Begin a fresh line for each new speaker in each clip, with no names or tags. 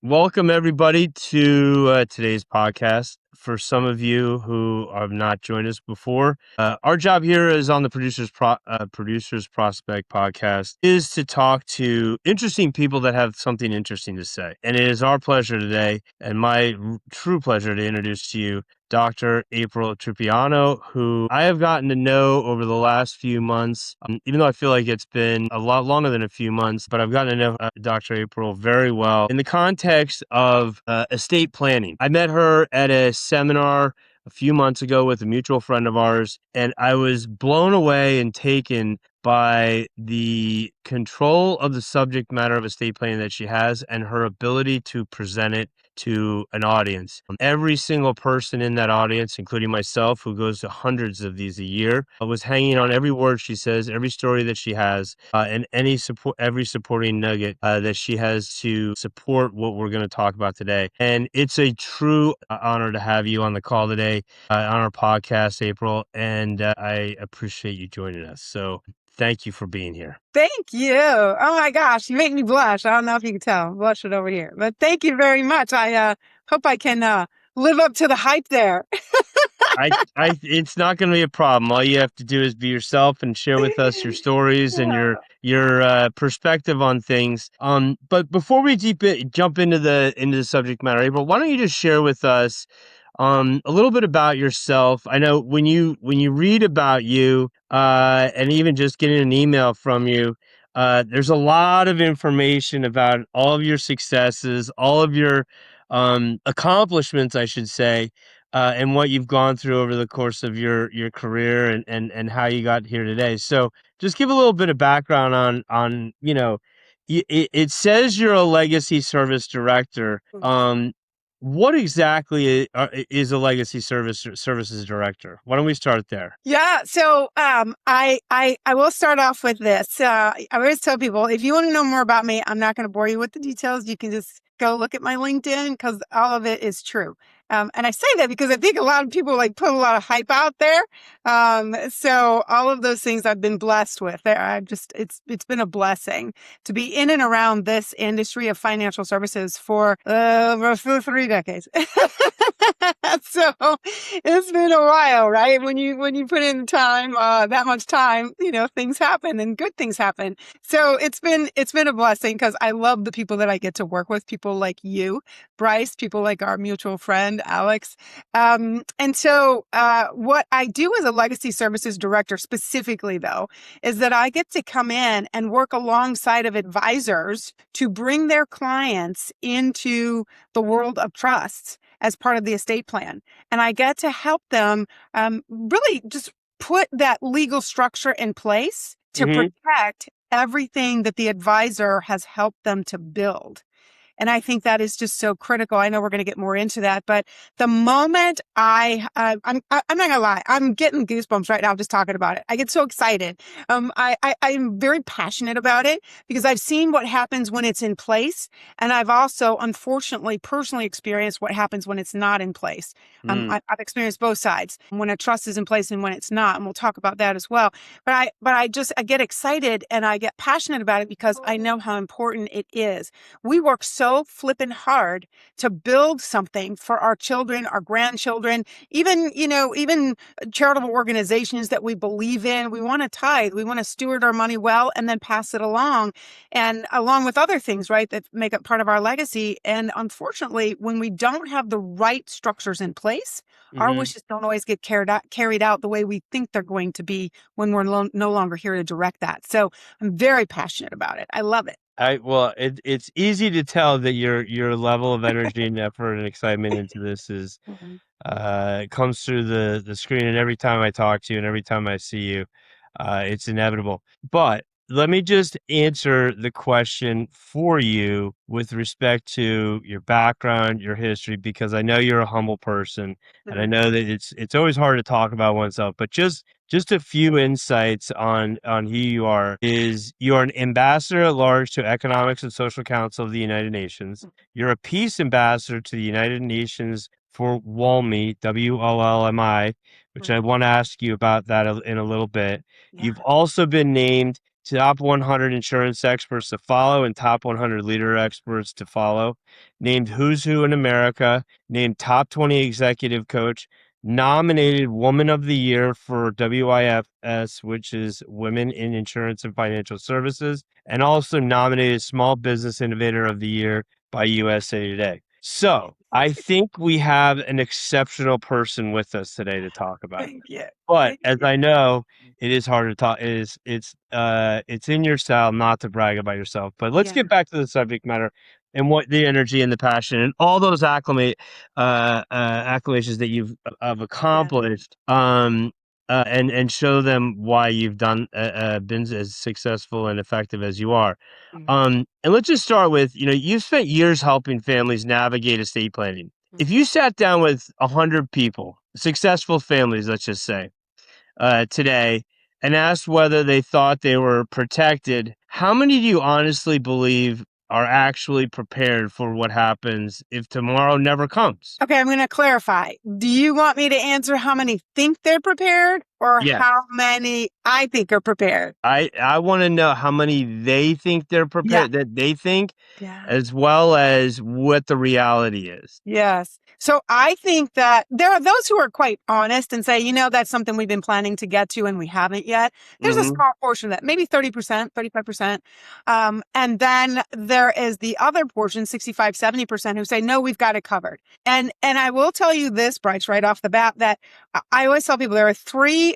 Welcome everybody to today's podcast. For some of you who have not joined us before, our job here is on the Producers Prospect podcast is to talk to interesting people that have something interesting to say. And it is our pleasure today, and my true pleasure, to introduce to you Dr. Aprille Trupiano, who I have gotten to know over the last few months, even though I feel like it's been a lot longer than a few months, but I've gotten to know Dr. Aprille very well in the context of estate planning. I met her at a seminar a few months ago with a mutual friend of ours, and I was blown away and taken by the control of the subject matter of estate planning that she has and her ability to present it to an audience. Every single person in that audience, including myself, who goes to hundreds of these a year, was hanging on every word she says, every story that she has, and every supporting nugget that she has to support what we're going to talk about today. And it's a true honor to have you on the call today on our podcast, Aprille, and I appreciate you joining us. So thank you for being here.
Thank you. Oh my gosh, you make me blush. I don't know if you can tell. I'm blushing over here. But thank you very much. I hope I can live up to the hype there.
It's not going to be a problem. All you have to do is be yourself and share with us your stories and your perspective on things. But before we jump into the subject matter, Aprille, why don't you just share with us a little bit about yourself? I know when you read about you, and even just getting an email from you, there's a lot of information about all of your successes, all of your accomplishments, I should say, and what you've gone through over the course of your career and how you got here today. So just give a little bit of background on it says you're a legacy service director. What exactly is a legacy services director? Why don't we start there?
Yeah. So I will start off with this. I always tell people, if you want to know more about me, I'm not going to bore you with the details. You can just go look at my LinkedIn because all of it is true. And I say that because I think a lot of people put a lot of hype out there. So all of those things I've been blessed with. It's been a blessing to be in and around this industry of financial services for 3 decades. So it's been a while, right? When you put in time, that much time, things happen and good things happen. So it's been a blessing because I love the people that I get to work with, people like you, Bryce, people like our mutual friend, Alex. And so what I do as a legacy services director specifically, though, is that I get to come in and work alongside of advisors to bring their clients into the world of trusts as part of the estate plan. And I get to help them really just put that legal structure in place to protect everything that the advisor has helped them to build. And I think that is just so critical. I know we're going to get more into that, but the moment I'm not going to lie, I'm getting goosebumps right now just talking about it. I get so excited. I'm very passionate about it because I've seen what happens when it's in place. And I've also, unfortunately, personally experienced what happens when it's not in place. I've experienced both sides, when a trust is in place and when it's not. And we'll talk about that as well. But I get excited and I get passionate about it because I know how important it is. We work so flipping hard to build something for our children, our grandchildren, even charitable organizations that we believe in. We want to tithe. We want to steward our money well and then pass it along, and along with other things, right, that make up part of our legacy. And unfortunately, when we don't have the right structures in place, our wishes don't always get carried out the way we think they're going to be when we're no longer here to direct that. So I'm very passionate about it. I love it.
It's easy to tell that your level of energy and effort and excitement into this is comes through the screen, and every time I talk to you and every time I see you, it's inevitable. But let me just answer the question for you with respect to your background, your history, because I know you're a humble person, and I know that it's always hard to talk about oneself, but just a few insights on who you are is you are an ambassador at large to Economics and Social Council of the United Nations. You're a peace ambassador to the United Nations for WLMI, WLLMI, which I want to ask you about that in a little bit. You've also been named top 100 insurance experts to follow and top 100 leader experts to follow, named Who's Who in America, named top 20 executive coach, nominated Woman of the Year for WIFS, which is Women in Insurance and Financial Services, and also nominated Small Business Innovator of the Year by USA Today. So I think we have an exceptional person with us today to talk about.
Thank you.
But
Thank
as
you.
I know, it is hard to talk. It's in your style not to brag about yourself. But let's
Yeah.
get back to the subject matter and what the energy and the passion and all those acclamations that you've accomplished. And show them why you've been as successful and effective as you are. And let's just start with, you've spent years helping families navigate estate planning. If you sat down with 100 people, successful families, let's just say, today, and asked whether they thought they were protected, how many do you honestly believe are actually prepared for what happens if tomorrow never comes?
Okay, I'm going to clarify. Do you want me to answer how many think they're prepared or
Yes.
how many I think are prepared?
I want to know how many they think they're prepared, that they think,
Yeah.
as well as what the reality is.
Yes. So I think that there are those who are quite honest and say, that's something we've been planning to get to and we haven't yet. There's a small portion of that, maybe 30%, 35%. And then there is the other portion, 65, 70%, who say, no, we've got it covered. And I will tell you this, Bryce, right off the bat, that I always tell people there are three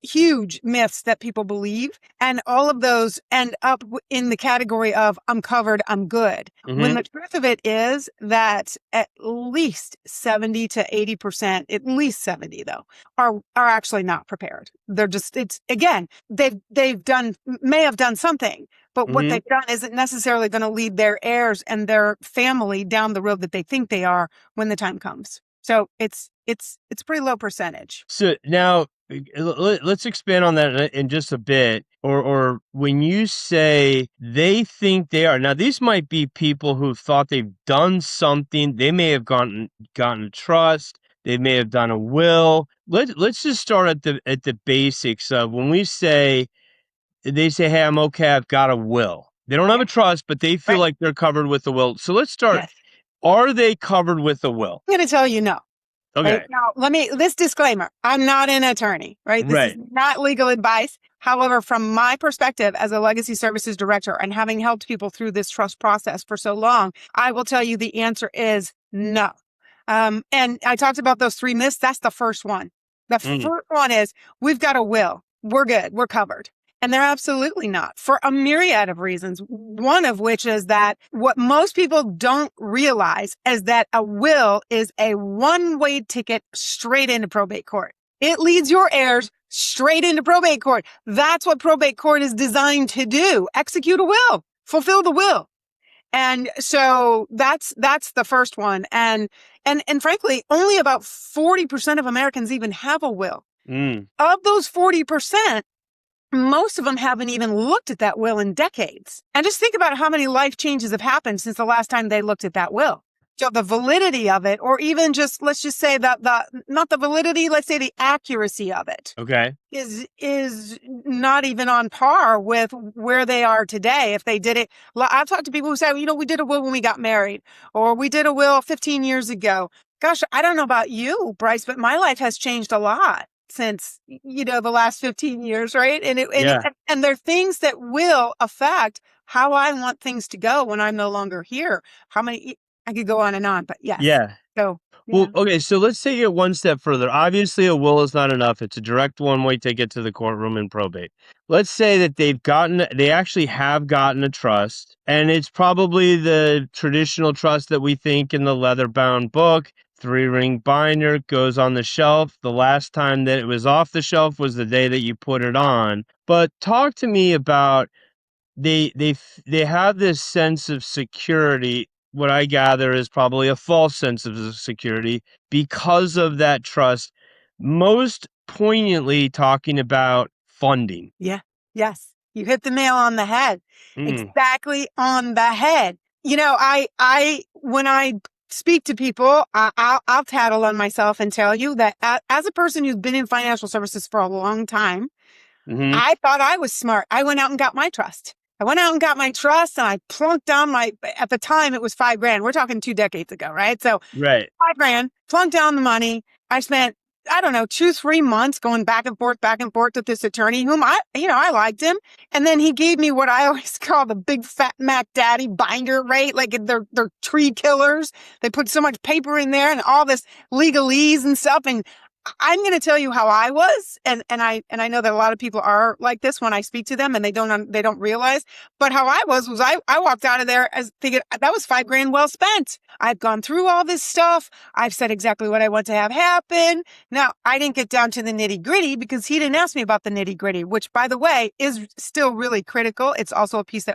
huge myths that people believe, and all of those end up in the category of I'm covered, I'm good. When the truth of it is that at least 70 to 80%, at least 70 though, are actually not prepared. They're just, it's again, may have done something, but what they've done isn't necessarily going to lead their heirs and their family down the road that they think they are when the time comes. So it's pretty low percentage.
So now let's expand on that in just a bit. Or when you say they think they are, now these might be people who thought they've done something. They may have gotten a trust. They may have done a will. Let's just start at the basics of when we say, they say, hey, I'm okay, I've got a will. They don't have a trust, but they feel like they're covered with the will. So let's start.
Yes.
Are they covered with the will?
I'm going to tell you no.
Okay.
Right? Now, this disclaimer, I'm not an attorney, right? This is not legal advice. However, from my perspective as a legacy services director and having helped people through this trust process for so long, I will tell you the answer is no. And I talked about those three myths. That's the first one. The first one is we've got a will. We're good. We're covered. And they're absolutely not, for a myriad of reasons. One of which is that what most people don't realize is that a will is a one-way ticket straight into probate court. It leads your heirs straight into probate court. That's what probate court is designed to do. Execute a will, fulfill the will. And so that's the first one. And frankly, only about 40% of Americans even have a will. Of those 40%, most of them haven't even looked at that will in decades. And just think about how many life changes have happened since the last time they looked at that will. So the validity of it, or even just, let's just say that not the validity, let's say the accuracy of it. Okay. Is not even on par with where they are today. If they did it, I've talked to people who say, we did a will when we got married, or we did a will 15 years ago. Gosh, I don't know about you, Bryce, but my life has changed a lot since, the last 15 years, right? And there are things that will affect how I want things to go when I'm no longer here. I could go on, but yes. Yeah. So, well,
okay. So let's take it one step further. Obviously a will is not enough. It's a direct one-way ticket to the courtroom in probate. Let's say that they actually have gotten a trust, and it's probably the traditional trust that we think in the leather-bound book. 3-ring binder goes on the shelf. The last time that it was off the shelf was the day that you put it on. But talk to me about they have this sense of security. What I gather is probably a false sense of security because of that trust. Most poignantly talking about funding.
Yeah. Yes. You hit the nail on the head. Exactly on the head. When I speak to people, I'll tattle on myself and tell you that as a person who's been in financial services for a long time,
Mm-hmm.
I thought I was smart. I went out and got my trust. And I plunked down at the time it was $5,000. We're talking 2 decades ago, right? So
Right.
$5,000, plunked down the money. I spent, I don't know, 2-3 months going back and forth with this attorney whom I liked him. And then he gave me what I always call the big fat Mac Daddy binder, right? Like they're tree killers. They put so much paper in there and all this legalese and stuff. And I'm going to tell you how I was, and I know that a lot of people are like this when I speak to them, and they don't realize. But how I was I walked out of there as thinking that was $5,000 well spent. I've gone through all this stuff. I've said exactly what I want to have happen. Now I didn't get down to the nitty gritty because he didn't ask me about the nitty gritty, which by the way is still really critical. It's also a piece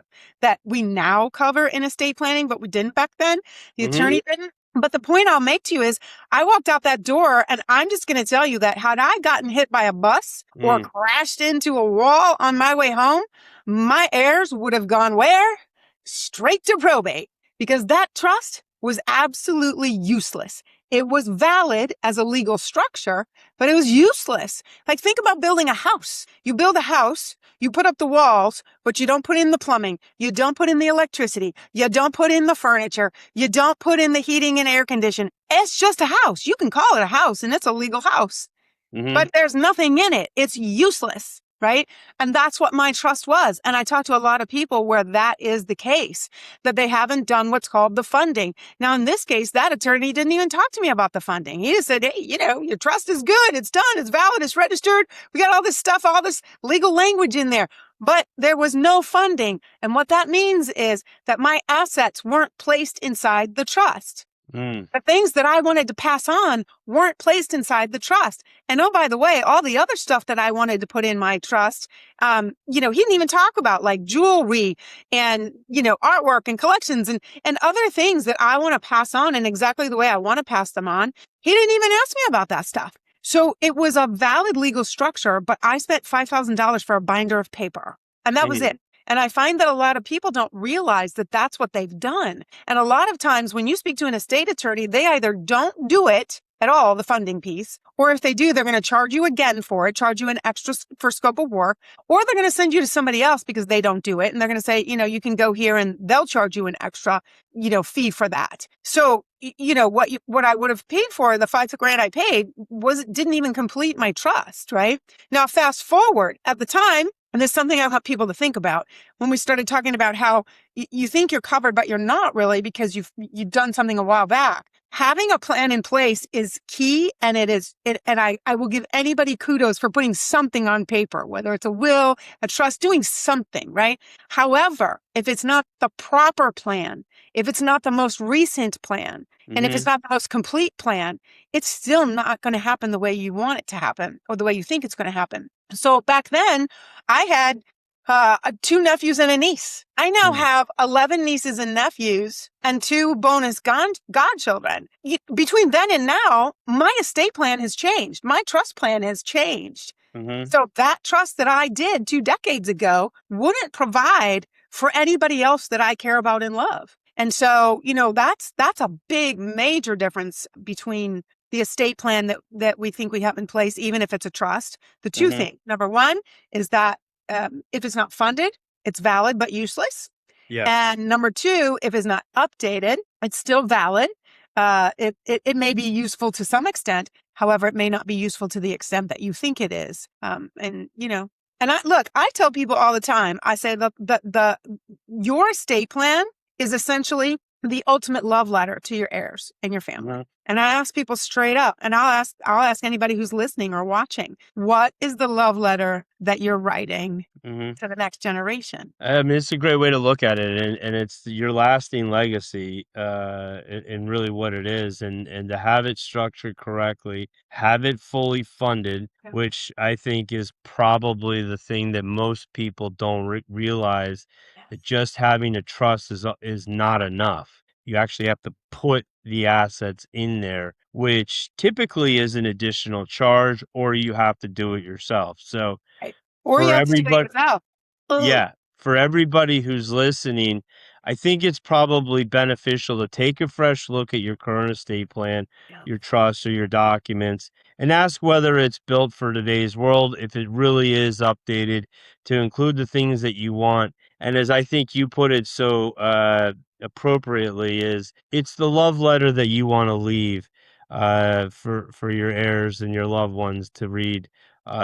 that we now cover in estate planning, but we didn't back then. The attorney didn't. But the point I'll make to you is I walked out that door and I'm just going to tell you that had I gotten hit by a bus or crashed into a wall on my way home, my heirs would have gone where? Straight to probate, because that trust was absolutely useless. It was valid as a legal structure, but it was useless. Like, think about building a house. You build a house, you put up the walls, but you don't put in the plumbing. You don't put in the electricity. You don't put in the furniture. You don't put in the heating and air conditioning. It's just a house. You can call it a house and it's a legal house, but there's nothing in it. It's useless. Right? And that's what my trust was. And I talk to a lot of people where that is the case, that they haven't done what's called the funding. Now, in this case, that attorney didn't even talk to me about the funding. He just said, hey, your trust is good. It's done. It's valid. It's registered. We got all this stuff, all this legal language in there. But there was no funding. And what that means is that my assets weren't placed inside the trust. The things that I wanted to pass on weren't placed inside the trust. And oh, by the way, all the other stuff that I wanted to put in my trust, he didn't even talk about, like jewelry and, artwork and collections and other things that I want to pass on in exactly the way I want to pass them on. He didn't even ask me about that stuff. So it was a valid legal structure, but I spent $5,000 for a binder of paper, and that was it. And I find that a lot of people don't realize that that's what they've done. And a lot of times when you speak to an estate attorney, they either don't do it at all, the funding piece, or if they do, they're going to charge you again for it, charge you an extra for scope of work, or they're going to send you to somebody else because they don't do it. And they're going to say, you can go here and they'll charge you an extra, fee for that. So, what I would have paid for, the $5,000 I paid, didn't even complete my trust, right? Now, fast forward at the time, and there's something I want people to think about when we started talking about how you think you're covered, but you're not really, because you've done something a while back. Having a plan in place is key, and I will give anybody kudos for putting something on paper, whether it's a will, a trust, doing something, right? However, if it's not the proper plan, if it's not the most recent plan, and if it's not the most complete plan, it's still not going to happen the way you want it to happen or the way you think it's going to happen. So back then, I had 2 nephews and a niece. I now have 11 nieces and nephews and 2 bonus godchildren. Between then and now, my estate plan has changed. My trust plan has changed. So that trust that I did 2 decades ago wouldn't provide for anybody else that I care about and love. And so, that's a big, major difference between the estate plan that we think we have in place, even if it's a trust. The 2 things. Number 1 is that if it's not funded, it's valid but useless. Yeah. And number 2, if it's not updated, it's still valid. It may be useful to some extent. However, it may not be useful to the extent that you think it is. And I tell people all the time, I say your estate plan is essentially the ultimate love letter to your heirs and your family. And I ask people straight up, and I'll ask anybody who's listening or watching, what is the love letter that you're writing to the next generation?
I mean, it's a great way to look at it, and it's your lasting legacy, and really what it is, and to have it structured correctly, have it fully funded, which I think is probably the thing that most people don't realize. That just having a trust is not enough. You actually have to put the assets in there, which typically is an additional charge, or you have to do it yourself. So,
or you have to do it yourself.
Yeah, for everybody who's listening, I think it's probably beneficial to take a fresh look at your current estate plan,
Yeah.
your trust, or your documents, and ask whether it's built for today's world, if it really is updated to include the things that you want. And as I think you put it so appropriately, is it's the love letter that you want to leave for your heirs and your loved ones to read,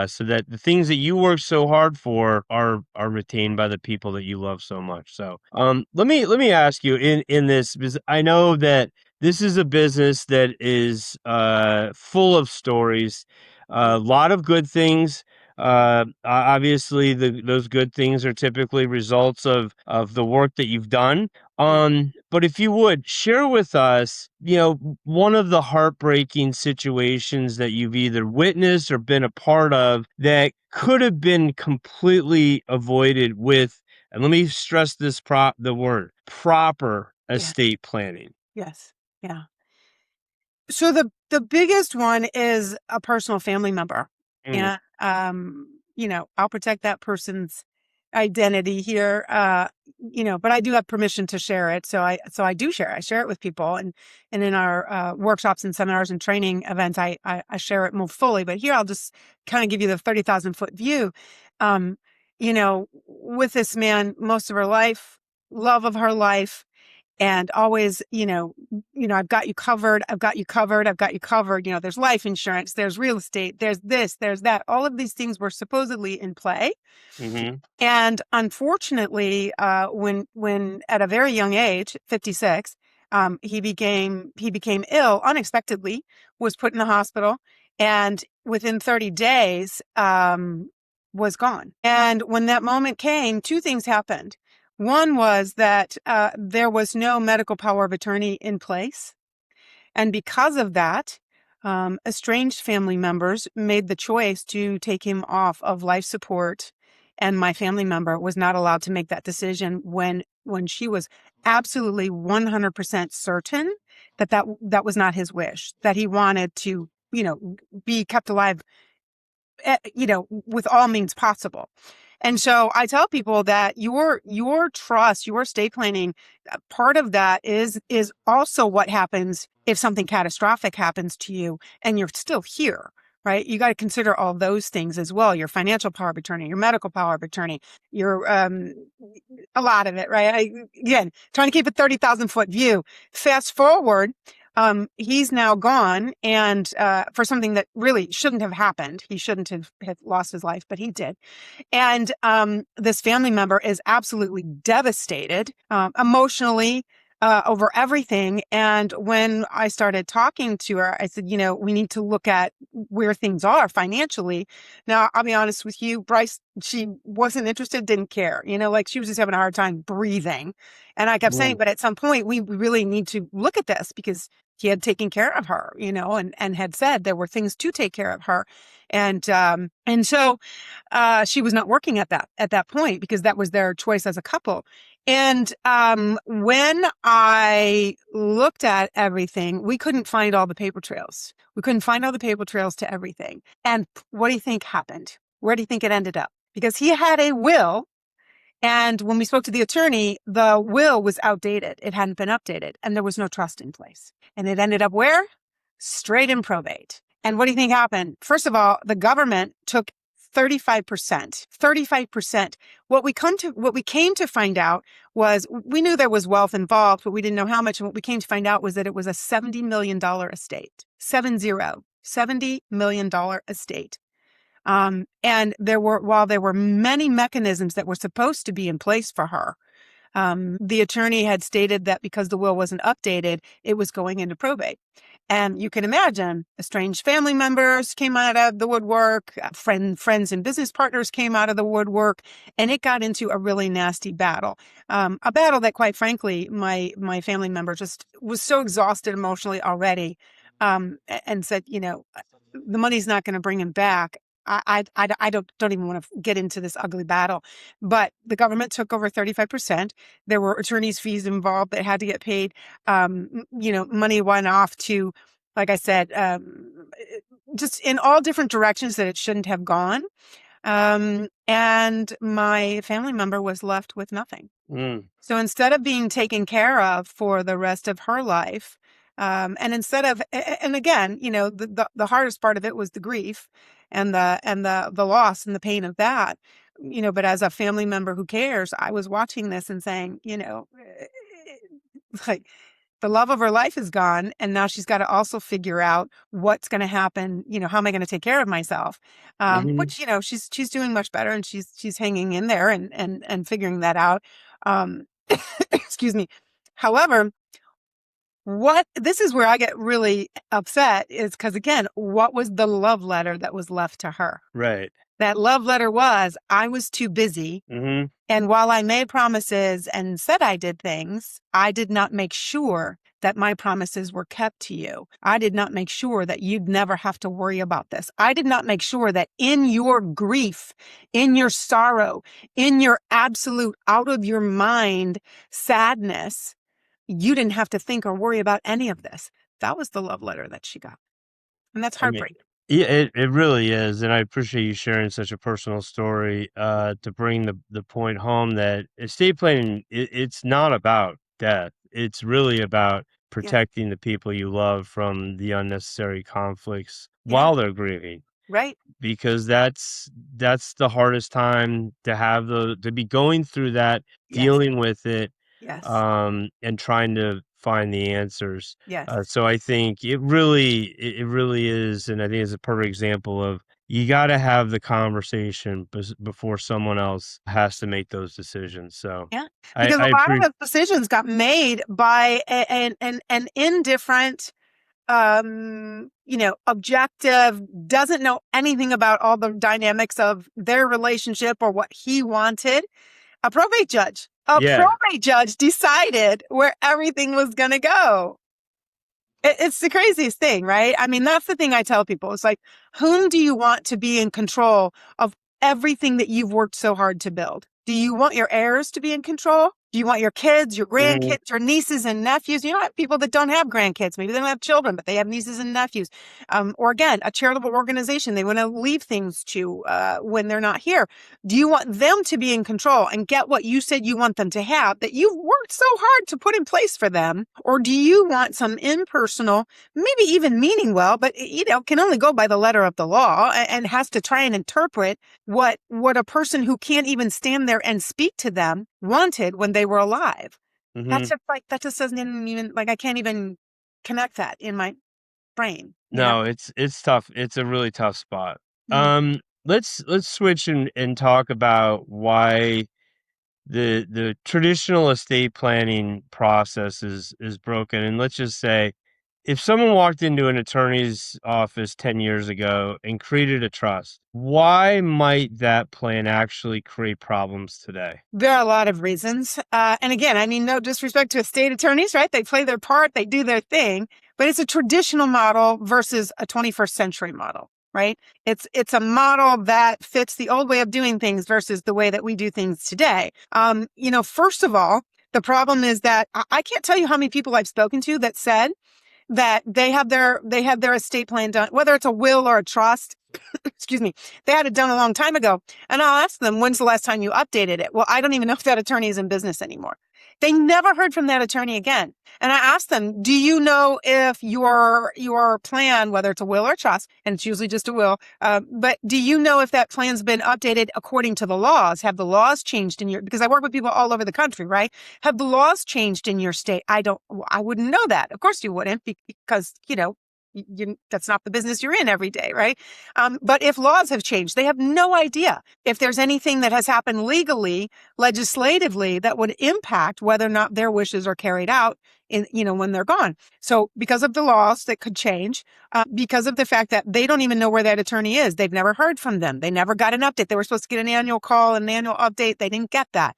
so that the things that you work so hard for are retained by the people that you love so much. So, let me ask you in this, because I know that this is a business that is full of stories, a lot of good things. Obviously, those good things are typically results of the work that you've done. But if you would share with us, one of the heartbreaking situations that you've either witnessed or been a part of that could have been completely avoided with, and let me stress the word proper
Yes.
estate planning.
Yes. Yeah. So the biggest one is a personal family member.
Mm,
And I'll protect that person's identity here. But I do have permission to share it. So I do share. I share it with people, and in our workshops and seminars and training events, I share it more fully. But here I'll just kind of give you the 30,000-foot view. With this man, most of her life, love of her life, and always, I've got you covered. I've got you covered. I've got you covered. There's life insurance, there's real estate, there's this, there's that. All of these things were supposedly in play.
hmm
And unfortunately, when at a very young age, 56, he became ill unexpectedly, was put in the hospital, and within 30 days, was gone. And when that moment came, two things happened. One was that there was no medical power of attorney in place. And because of that, estranged family members made the choice to take him off of life support. And my family member was not allowed to make that decision when she was absolutely 100% certain that was not his wish, that he wanted to, be kept alive, with all means possible. And so I tell people that your trust, your estate planning, part of that is also what happens if something catastrophic happens to you and you're still here, right? You got to consider all those things as well. Your financial power of attorney, your medical power of attorney, your a lot of it, right? Again, trying to keep a 30,000-foot view. Fast forward, he's now gone, and for something that really shouldn't have happened. He shouldn't have lost his life, but he did. And this family member is absolutely devastated emotionally over everything. And when I started talking to her, I said, we need to look at where things are financially. Now, I'll be honest with you, Bryce, she wasn't interested, didn't care, like she was just having a hard time breathing. And I kept saying, but at some point we really need to look at this, because he had taken care of her, and had said there were things to take care of her. And so she was not working at that point, because that was their choice as a couple. And when I looked at everything, we couldn't find all the paper trails. We couldn't find all the paper trails to everything. And what do you think happened? Where do you think it ended up? Because he had a will. And when we spoke to the attorney, the will was outdated. It hadn't been updated, and there was no trust in place. And it ended up where? Straight in probate. And what do you think happened? First of all, the government took 35%. 35%. What we came to find out was, we knew there was wealth involved, but we didn't know how much. And what we came to find out was that it was a $70 million estate. $70 million estate. And while there were many mechanisms that were supposed to be in place for her, the attorney had stated that because the will wasn't updated, it was going into probate. And you can imagine, estranged family members came out of the woodwork, friends and business partners came out of the woodwork, and it got into a really nasty battle. A battle that, quite frankly, my family member just was so exhausted emotionally already, and said, the money's not going to bring him back. I don't even want to get into this ugly battle, but the government took over 35%. There were attorney's fees involved that had to get paid. Money went off to, like I said, just in all different directions that it shouldn't have gone. And my family member was left with nothing.
Mm.
So instead of being taken care of for the rest of her life, and instead of, and again, the hardest part of it was the grief and the loss and the pain of that, but as a family member who cares, I was watching this and saying, like, the love of her life is gone, and now she's got to also figure out what's going to happen. How am I going to take care of myself?
Mhm.
Which she's doing much better, and she's hanging in there and figuring that out. Um, excuse me. However, what this is where I get really upset is because, again, what was the love letter that was left to her?
Right.
That love letter was, I was too busy.
Mhm.
And while I made promises and said I did things, I did not make sure that my promises were kept to you. I did not make sure that you'd never have to worry about this. I did not make sure that in your grief, in your sorrow, in your absolute out of your mind sadness, you didn't have to think or worry about any of this. That was the love letter that she got. And that's
I mean,
heartbreaking.
yeah, it really is, and I appreciate you sharing such a personal story, to bring the point home that estate planning, it's not about death. It's really about
Yeah.
protecting the people you love from the unnecessary conflicts
Yeah.
while they're grieving.
Right.
Because that's the hardest time to have to be going through that,
Yes.
dealing with it,
Yes.
and trying to find the answers.
Yes.
So I think it really is, and I think it's a perfect example of you got to have the conversation before someone else has to make those decisions. So
Yeah.
I,
Because
I
a lot of
appreciate.
the decisions got made by an indifferent, objective, doesn't know anything about all the dynamics of their relationship or what he wanted. A probate judge. A
Yeah.
probate judge decided where everything was going to go. It's the craziest thing, right? I mean, that's the thing I tell people. It's like, whom do you want to be in control of everything that you've worked so hard to build? Do you want your heirs to be in control? Do you want your kids, your
Mhm.
grandkids, your nieces and nephews? You know, I have people that don't have grandkids. Maybe they don't have children, but they have nieces and nephews. Or again, a charitable organization they want to leave things to when they're not here. Do you want them to be in control and get what you said you want them to have that you've worked so hard to put in place for them? Or do you want some impersonal, maybe even meaning well, but can only go by the letter of the law and has to try and interpret what a person who can't even stand there and speak to them wanted when they were alive? That's
Mhm.
just like, that just doesn't even, like, I can't even connect that in my brain,
No, it's tough. It's a really tough spot.
Mm.
Let's switch and talk about why the traditional estate planning process is broken. And let's just say, if someone walked into an attorney's office 10 years ago and created a trust, why might that plan actually create problems today?
There are a lot of reasons. And again, I mean, no disrespect to estate attorneys, right? They play their part, they do their thing, but it's a traditional model versus a 21st century model, right? It's a model that fits the old way of doing things versus the way that we do things today. First of all, the problem is that I can't tell you how many people I've spoken to that said that they had their estate plan done, whether it's a will or a trust. Excuse me, they had it done a long time ago. And I'll ask them, when's the last time you updated it? Well, I don't even know if that attorney is in business anymore. They never heard from that attorney again. And I asked them, do you know if your plan, whether it's a will or a trust, and it's usually just a will, but do you know if that plan's been updated according to the laws? Have the laws changed in because I work with people all over the country, right? Have the laws changed in your state? I wouldn't know that. Of course you wouldn't, because, that's not the business you're in every day, right? But if laws have changed, they have no idea if there's anything that has happened legally, legislatively, that would impact whether or not their wishes are carried out when they're gone. So because of the laws that could change, because of the fact that they don't even know where that attorney is, they've never heard from them. They never got an update. They were supposed to get an annual call, an annual update. They didn't get that.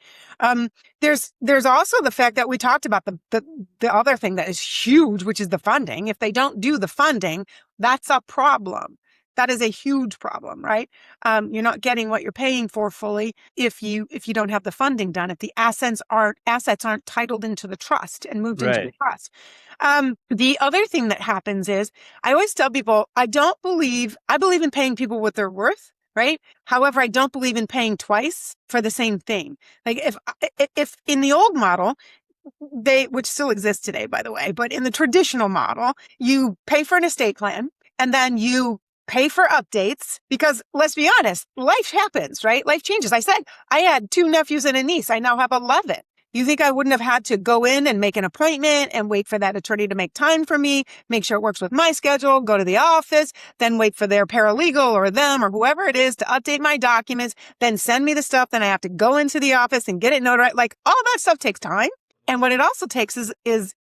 There's also the fact that we talked about the other thing that is huge, which is the funding. If they don't do the funding, that's a problem. That is a huge problem, right? You're not getting what you're paying for fully if you don't have the funding done. If the assets aren't titled into the trust and moved into the
Right.
trust. The other thing that happens is, I always tell people, I believe in paying people what they're worth, right? However, I don't believe in paying twice for the same thing. Like if in the old model, which still exists today, by the way, but in the traditional model, you pay for an estate plan and then you pay for updates because let's be honest, life happens, right? Life changes. I said I had 2 nephews and a niece. I now have 11. You think I wouldn't have had to go in and make an appointment and wait for that attorney to make time for me, make sure it works with my schedule, go to the office, then wait for their paralegal or them or whoever it is to update my documents, then send me the stuff. Then I have to go into the office and get it notarized. Like all that stuff takes time. And what it also takes is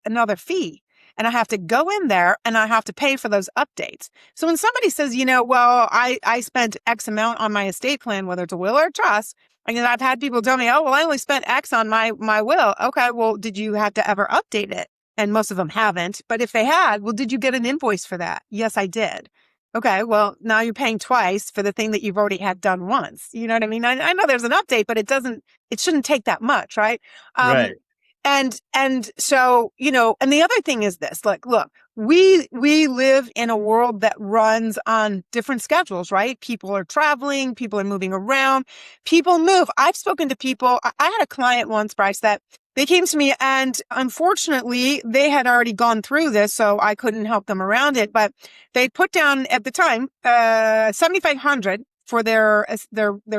another fee. And I have to go in there and I have to pay for those updates. So when somebody says, well, I spent X amount on my estate plan, whether it's a will or a trust, and I've had people tell me, oh, well, I only spent X on my will. Okay, well, did you have to ever update it? And most of them haven't. But if they had, well, did you get an invoice for that? Yes, I did. Okay, well, now you're paying twice for the thing that you've already had done once. You know what I mean? I know there's an update, but it shouldn't take that much, right?
Right.
And so, and the other thing is this, like, look, we live in a world that runs on different schedules, right? People are traveling, people are moving around, people move. I've spoken to people. I had a client once, Bryce, that they came to me and unfortunately they had already gone through this, so I couldn't help them around it, but they put down at the time, $7,500 for their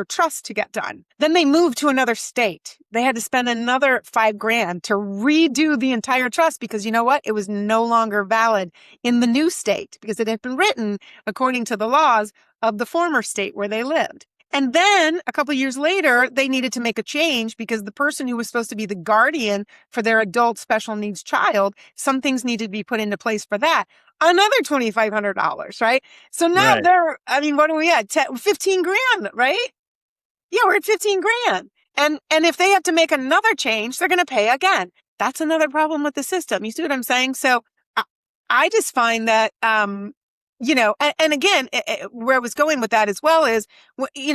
trust to get done. Then they moved to another state. They had to spend another $5,000 to redo the entire trust because you know what? It was no longer valid in the new state because it had been written according to the laws of the former state where they lived. And then a couple of years later, they needed to make a change because the person who was supposed to be the guardian for their adult special needs child, some things needed to be put into place for that. Another $2,500, right? So now what are we at? 15 grand, right? Yeah, we're at 15 grand. And if they have to make another change, they're going to pay again. That's another problem with the system. You see what I'm saying? So I just find that, and again, where I was going with that as well is,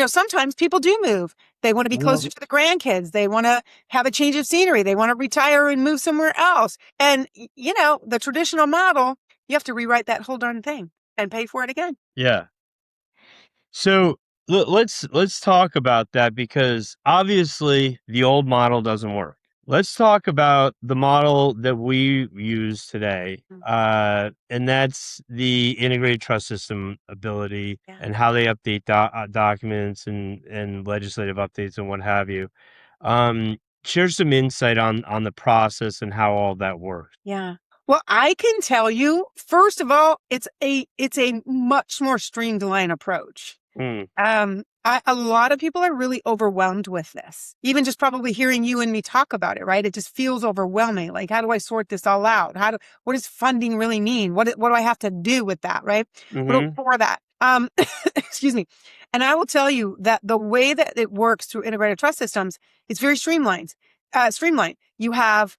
sometimes people do move. They want to be closer to the grandkids. They want to have a change of scenery. They want to retire and move somewhere else. And, the traditional model, you have to rewrite that whole darn thing and pay for it again.
Yeah. So let's talk about that because obviously the old model doesn't work. Let's talk about the model that we use today, and that's the integrated trust system ability and how they update documents and legislative updates and what have you. Share some insight on the process and how all that works.
Yeah. Well, I can tell you, first of all, it's a much more streamlined approach. A lot of people are really overwhelmed with this. Even just probably hearing you and me talk about it, right? It just feels overwhelming. Like, how do I sort this all out? What does funding really mean? What do I have to do with that, right? For that. Excuse me. And I will tell you that the way that it works through integrated trust systems, it's very streamlined. You have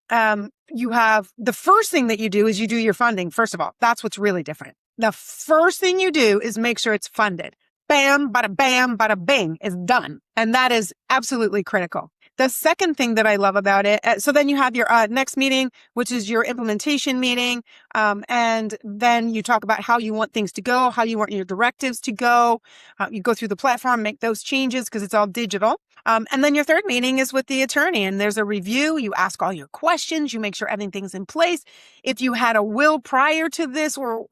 the first thing that you do is you do your funding. First of all, that's what's really different. The first thing you do is make sure it's funded. Bam, bada bing, is done. And that is absolutely critical. The second thing that I love about it, so then you have your next meeting, which is your implementation meeting. And then you talk about how you want things to go, how you want your directives to go. You go through the platform, make those changes because it's all digital. And then your third meeting is with the attorney and there's a review. You ask all your questions. You make sure everything's in place. If you had a will prior to this or,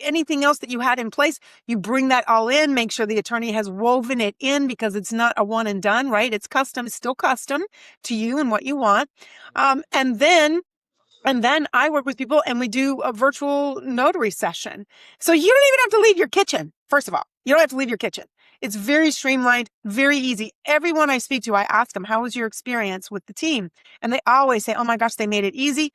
anything else that you had in place, you bring that all in, make sure the attorney has woven it in because it's not a one and done, right? It's custom. It's still custom to you and what you want. And then I work with people and we do a virtual notary session. So you don't even have to leave your kitchen. First of all, you don't have to leave your kitchen. It's very streamlined, very easy. Everyone I speak to, I ask them, how was your experience with the team? And they always say, oh my gosh, they made it easy.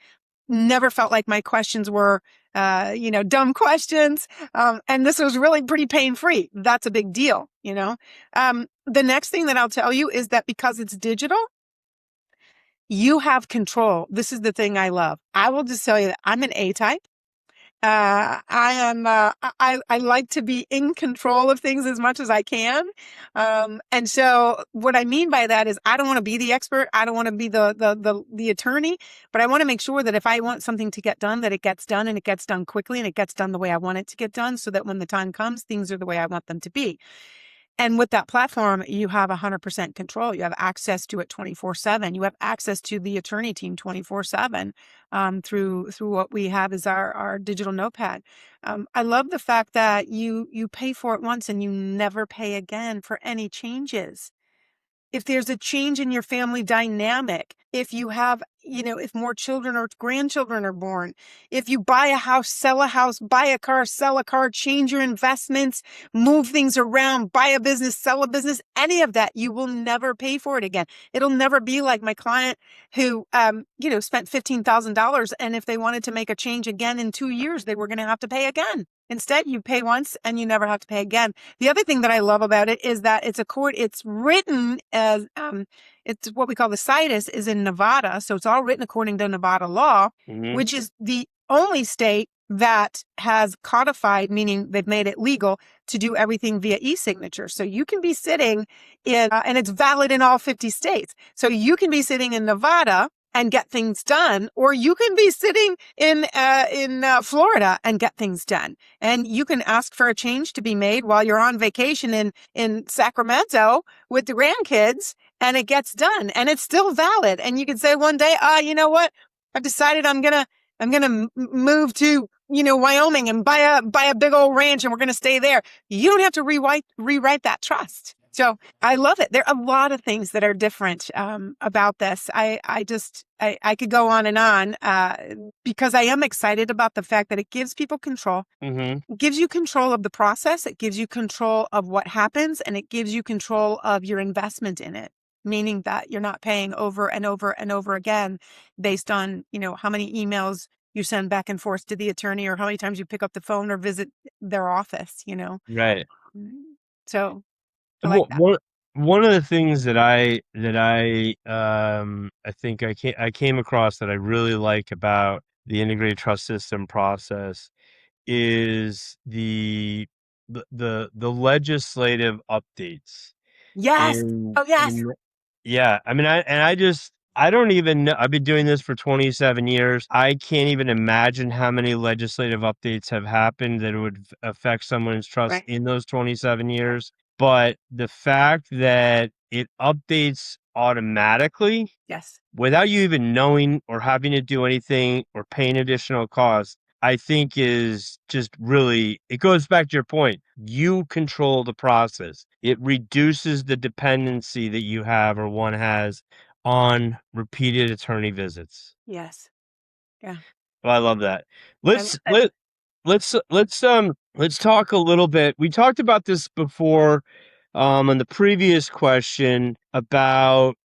Never felt like my questions were, dumb questions. And this was really pretty pain-free. That's a big deal, The next thing that I'll tell you is that because it's digital, you have control. This is the thing I love. I will just tell you that I'm an A type. I like to be in control of things as much as I can. And so what I mean by that is I don't want to be the expert. I don't want to be the attorney, but I want to make sure that if I want something to get done, that it gets done and it gets done quickly and it gets done the way I want it to get done so that when the time comes, things are the way I want them to be. And with that platform, you have 100% control. You have access to it 24/7. You have access to the attorney team 24/7 through what we have as our digital notepad. I love the fact that you pay for it once and you never pay again for any changes. If there's a change in your family dynamic, if you have, if more children or grandchildren are born, if you buy a house, buy a car, sell a car, change your investments, move things around, buy a business, sell a business, any of that, you will never pay for it again. It'll never be like my client who, spent $15,000. And if they wanted to make a change again in 2 years, they were going to have to pay again. Instead, you pay once and you never have to pay again. The other thing that I love about it is that it's written as, it's what we call the situs is in Nevada. So it's all written according to Nevada law,
Mm-hmm.
which is the only state that has codified, meaning they've made it legal to do everything via e-signature. So you can be sitting in, and it's valid in all 50 states. So you can be sitting in Nevada and get things done, or you can be sitting in Florida and get things done. And you can ask for a change to be made while you're on vacation in Sacramento with the grandkids, and it gets done, and it's still valid. And you can say one day, you know what? I've decided I'm gonna move to Wyoming and buy a big old ranch, and we're gonna stay there. You don't have to rewrite that trust. So I love it. There are a lot of things that are different about this. I could go on and on because I am excited about the fact that it gives people control.
Mm-hmm.
It gives you control of the process. It gives you control of what happens, and it gives you control of your investment in it, meaning that you're not paying over and over and over again based on, how many emails you send back and forth to the attorney or how many times you pick up the phone or visit their office,
Right.
So I like
Wh-
that.
One one of the things I think I came across that I really like about the integrated trust system process is the legislative updates
Yes. Oh, yes.
in yeah, I mean, I don't even know. I've been doing this for 27 years. I can't even imagine how many legislative updates have happened that would affect someone's trust
Right.
in those 27 years. But the fact that it updates automatically
Yes.
without you even knowing or having to do anything or paying additional costs, I think is just really, it goes back to your point. You control the process. It reduces the dependency that you have or one has on repeated attorney visits.
Yes. Yeah.
Well, I love that.
I love
Let's
it.
let let's talk a little bit. We talked about this before on the previous question about,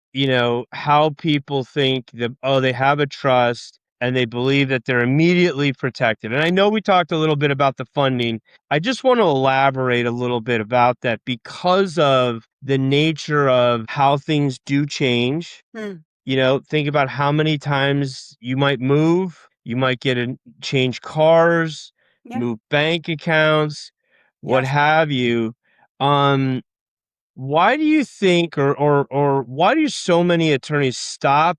how people think that, oh, they have a trust and they believe that they're immediately protected. And I know we talked a little bit about the funding. I just want to elaborate a little bit about that because of the nature of how things do change.
Hmm.
Think about how many times you might move, you might change cars,
Yeah.
move bank accounts, what
Yes.
have you. Um, why do you think, or why do so many attorneys stop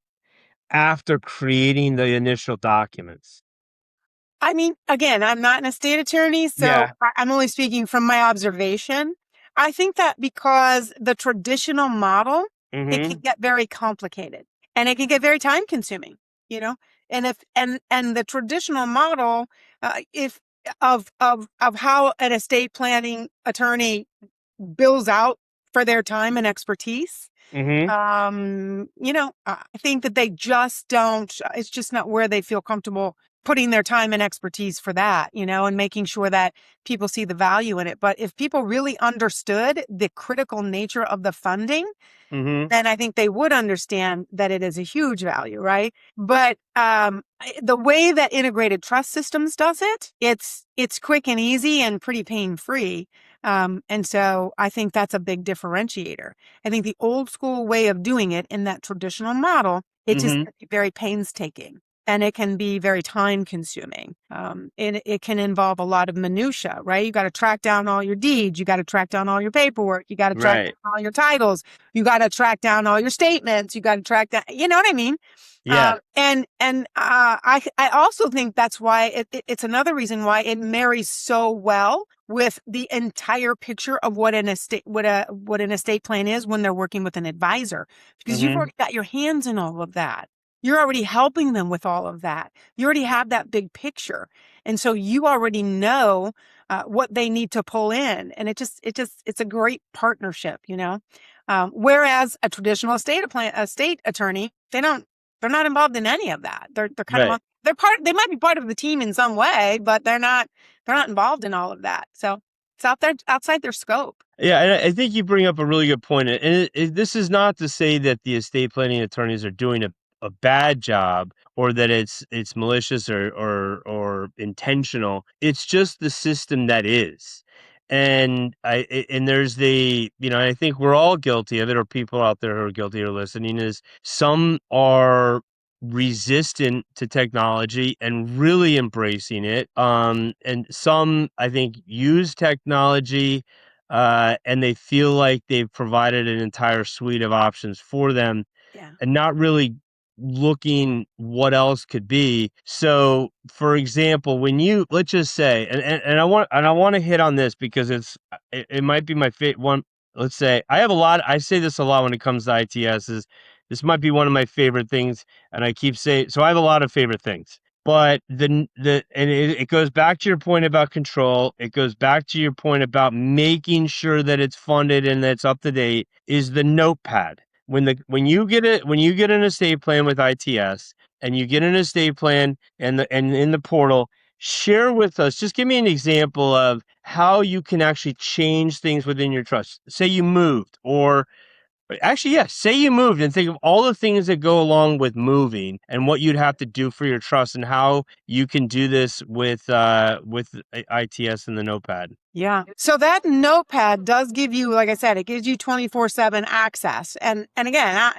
after creating the initial documents?
I mean, again, I'm not an estate attorney, so
Yeah.
I'm only speaking from my observation. I think that because the traditional model, it can
Mm-hmm.
get very complicated and it can get very time consuming, you know, and if, and the traditional model, if of how an estate planning attorney bills out for their time and expertise,
Mm-hmm.
I think that they just don't, it's just not where they feel comfortable putting their time and expertise for that, and making sure that people see the value in it. But if people really understood the critical nature of the funding,
Mm-hmm.
then I think they would understand that it is a huge value, right? But the way that integrated trust systems does it, it's quick and easy and pretty pain free. And so I think that's a big differentiator. I think the old school way of doing it in that traditional model, it just
Mm-hmm.
very painstaking. and it can be very time consuming. It can involve a lot of minutia, right? You got to track down all your deeds. You got to track down all your paperwork. You got to track
Right.
down all your titles. You got to track down all your statements. You got to track down, you know what I mean?
Yeah.
I also think that's why it's another reason why it marries so well with the entire picture of what an estate plan is when they're working with an advisor, because you've already got your hands in all of that. You're already helping them with all of that. You already have that big picture. And so you already know what they need to pull in. And it's a great partnership, you know? Whereas a traditional estate attorney, they're not involved in any of that. They're kind
Right.
of, they might be part of the team in some way, but they're not involved in all of that. So it's outside their scope.
Yeah, and I think you bring up a really good point. And this is not to say that the estate planning attorneys are doing a bad job, or that it's malicious or intentional. It's just the system that is. And there's I think we're all guilty of it, or people out there who are guilty or listening, is some are resistant to technology and really embracing it. And some, I think, use technology and they feel like they've provided an entire suite of options for them, and not really looking what else could be. So, for example, when let's just say, and I want to hit on this because it might be my favorite one. Let's say I say this a lot when it comes to ITS, is this might be one of my favorite things, and I keep saying, so I have a lot of favorite things. But it goes back to your point about control. It goes back to your point about making sure that it's funded and that it's up to date, is the notepad. When you get an estate plan with ITS, and you get an estate plan and in the portal, share with us, just give me an example of how you can actually change things within your trust. Say you moved, or actually, yes, say you moved, and think of all the things that go along with moving and what you'd have to do for your trust, and how you can do this with ITS and the notepad.
Yeah. So that notepad does give you, like I said, it gives you 24/7 access. And again,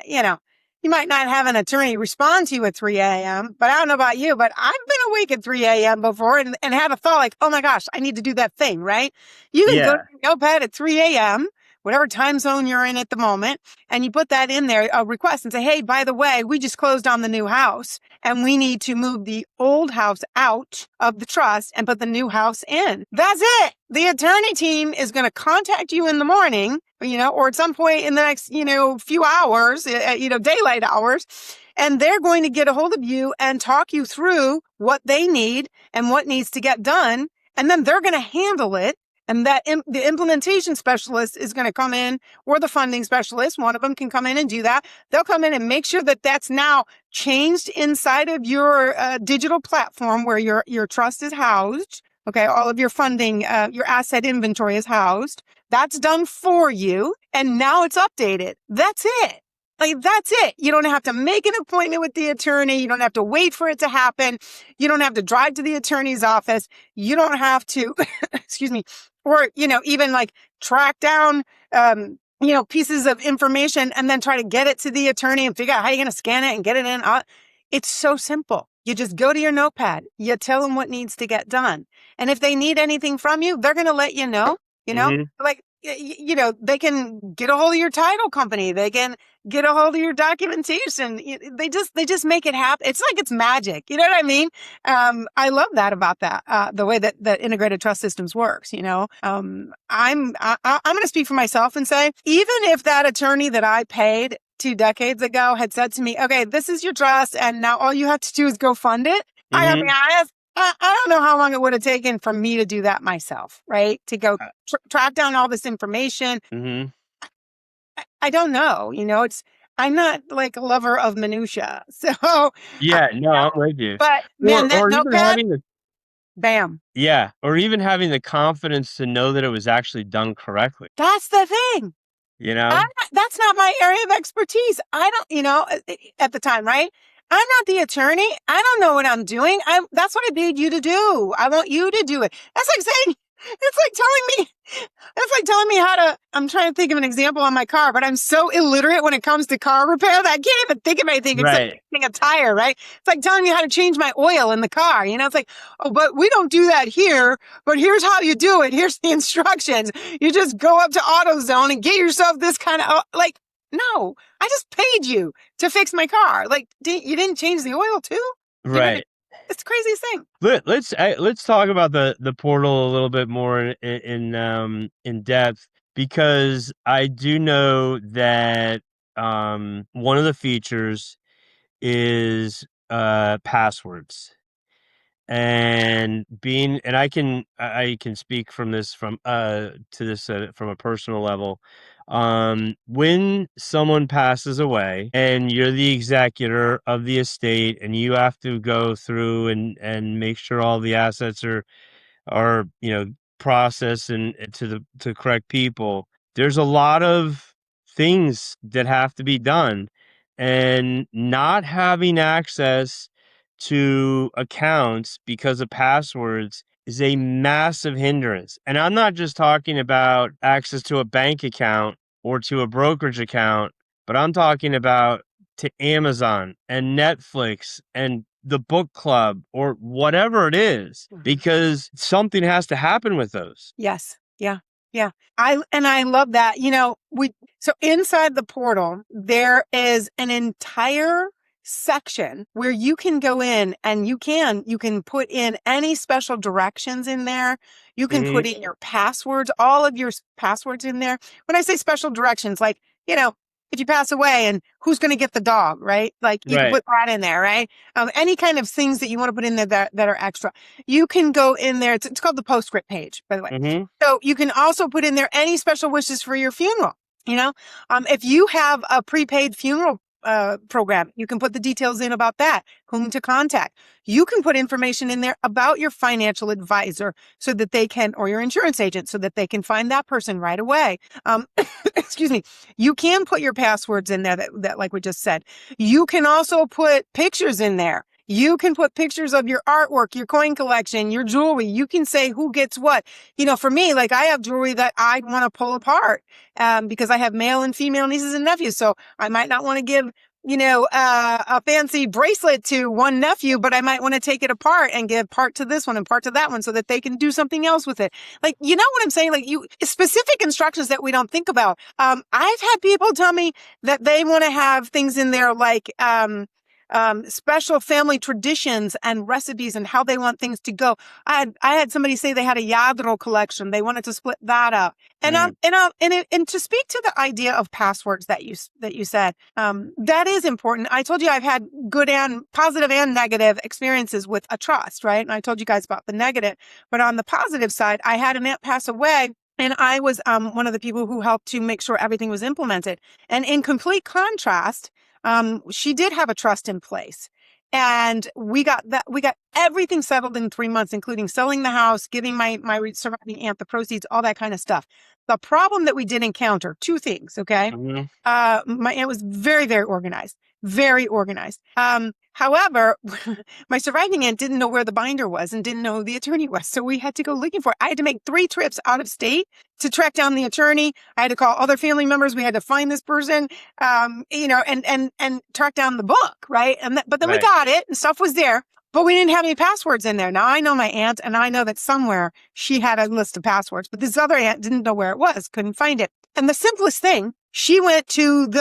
you might not have an attorney respond to you at 3 a.m., but I don't know about you, but I've been awake at 3 a.m. before and had a thought like, oh my gosh, I need to do that thing, right? You can go to your notepad at 3 a.m., whatever time zone you're in at the moment, and you put that in there, a request, and say, hey, by the way, we just closed on the new house and we need to move the old house out of the trust and put the new house in. That's it. The attorney team is going to contact you in the morning, or at some point in the next, few hours, daylight hours, and they're going to get a hold of you and talk you through what they need and what needs to get done. And then they're going to handle it. And the implementation specialist is going to come in, or the funding specialist, one of them can come in and do that. They'll come in and make sure that that's now changed inside of your digital platform where your trust is housed. Okay, all of your funding, your asset inventory is housed. That's done for you. And now it's updated. That's it. Like, that's it. You don't have to make an appointment with the attorney. You don't have to wait for it to happen. You don't have to drive to the attorney's office. You don't have to, excuse me, or, even like track down, pieces of information and then try to get it to the attorney and figure out how you're going to scan it and get it in. It's so simple. You just go to your notepad. You tell them what needs to get done. And if they need anything from you, they're going to let you know, like, they can get a hold of your title company. They can get a hold of your documentation. They just make it happen. It's like it's magic. You know what I mean? I love that about that, the way that the integrated trust systems works. I'm going to speak for myself and say, even if that attorney that I paid 2 decades ago had said to me, okay, this is your trust, and now all you have to do is go fund it. I gotta be honest, I don't know how long it would have taken for me to do that myself, right? To go track down all this information. I don't know. I'm not like a lover of minutia. So
yeah, no, I'm with you.
But man, that notepad, bam.
Yeah, or even having the confidence to know that it was actually done correctly.
That's the thing. That's not my area of expertise. I don't, at the time, right? I'm not the attorney. I don't know what I'm doing. That's what I paid you to do. I want you to do it. That's like saying, It's like telling me how to, I'm trying to think of an example on my car, but I'm so illiterate when it comes to car repair that I can't even think of anything except
Right.
fixing a tire, right? It's like telling me how to change my oil in the car. It's like, oh, but we don't do that here, but here's how you do it. Here's the instructions. You just go up to AutoZone and get yourself this kind of, no, I just paid you to fix my car. Like, you didn't change the oil too?
Right.
It's the craziest thing.
Let's talk about the portal a little bit more in depth, because I do know that one of the features is passwords. And I can speak from this from to this from a personal level. When someone passes away and you're the executor of the estate, and you have to go through and make sure all the assets are processed and to the correct people, there's a lot of things that have to be done, and not having access to accounts because of passwords is a massive hindrance. And I'm not just talking about access to a bank account or to a brokerage account, but I'm talking about to Amazon and Netflix and the book club or whatever it is, because something has to happen with those.
Yes. Yeah. Yeah. I love that. So inside the portal, there is an entire section where you can go in and you can put in any special directions in there. You can put in your passwords, all of your passwords in there. When I say special directions, like, if you pass away and who's going to get the dog, right? Like you can put that in there, right? Any kind of things that you want to put in there that are extra. You can go in there. It's called the postscript page, by the way. So you can also put in there any special wishes for your funeral. If you have a prepaid funeral program, you can put the details in about that, whom to contact. You can put information in there about your financial advisor so that they can, or your insurance agent, so that they can find that person right away. Excuse me. You can put your passwords in there that like we just said. You can also put pictures in there. You can put pictures of your artwork, your coin collection, your jewelry. You can say who gets what. For me, like I have jewelry that I want to pull apart because I have male and female nieces and nephews. So I might not want to give, a fancy bracelet to one nephew, but I might want to take it apart and give part to this one and part to that one so that they can do something else with it. Like, you know what I'm saying? Like specific instructions that we don't think about. I've had people tell me that they want to have things in there like, special family traditions and recipes and how they want things to go. I had somebody say they had a Yadro collection. They wanted to split that up. And to speak to the idea of passwords that you said, that is important. I told you I've had good and positive and negative experiences with a trust, right? And I told you guys about the negative, but on the positive side, I had an aunt pass away. And I was one of the people who helped to make sure everything was implemented. And in complete contrast, she did have a trust in place, and we got everything settled in 3 months, including selling the house, giving my surviving aunt the proceeds, all that kind of stuff. The problem that we did encounter, two things. Okay. My aunt was very, very organized, very organized. However, my surviving aunt didn't know where the binder was and didn't know who the attorney was. So we had to go looking for it. I had to make 3 trips out of state to track down the attorney. I had to call other family members. We had to find this person, and track down the book. Right. But then we got it and stuff was there, but we didn't have any passwords in there. Now I know my aunt, and I know that somewhere she had a list of passwords, but this other aunt didn't know where it was, couldn't find it. And the simplest thing, she couldn't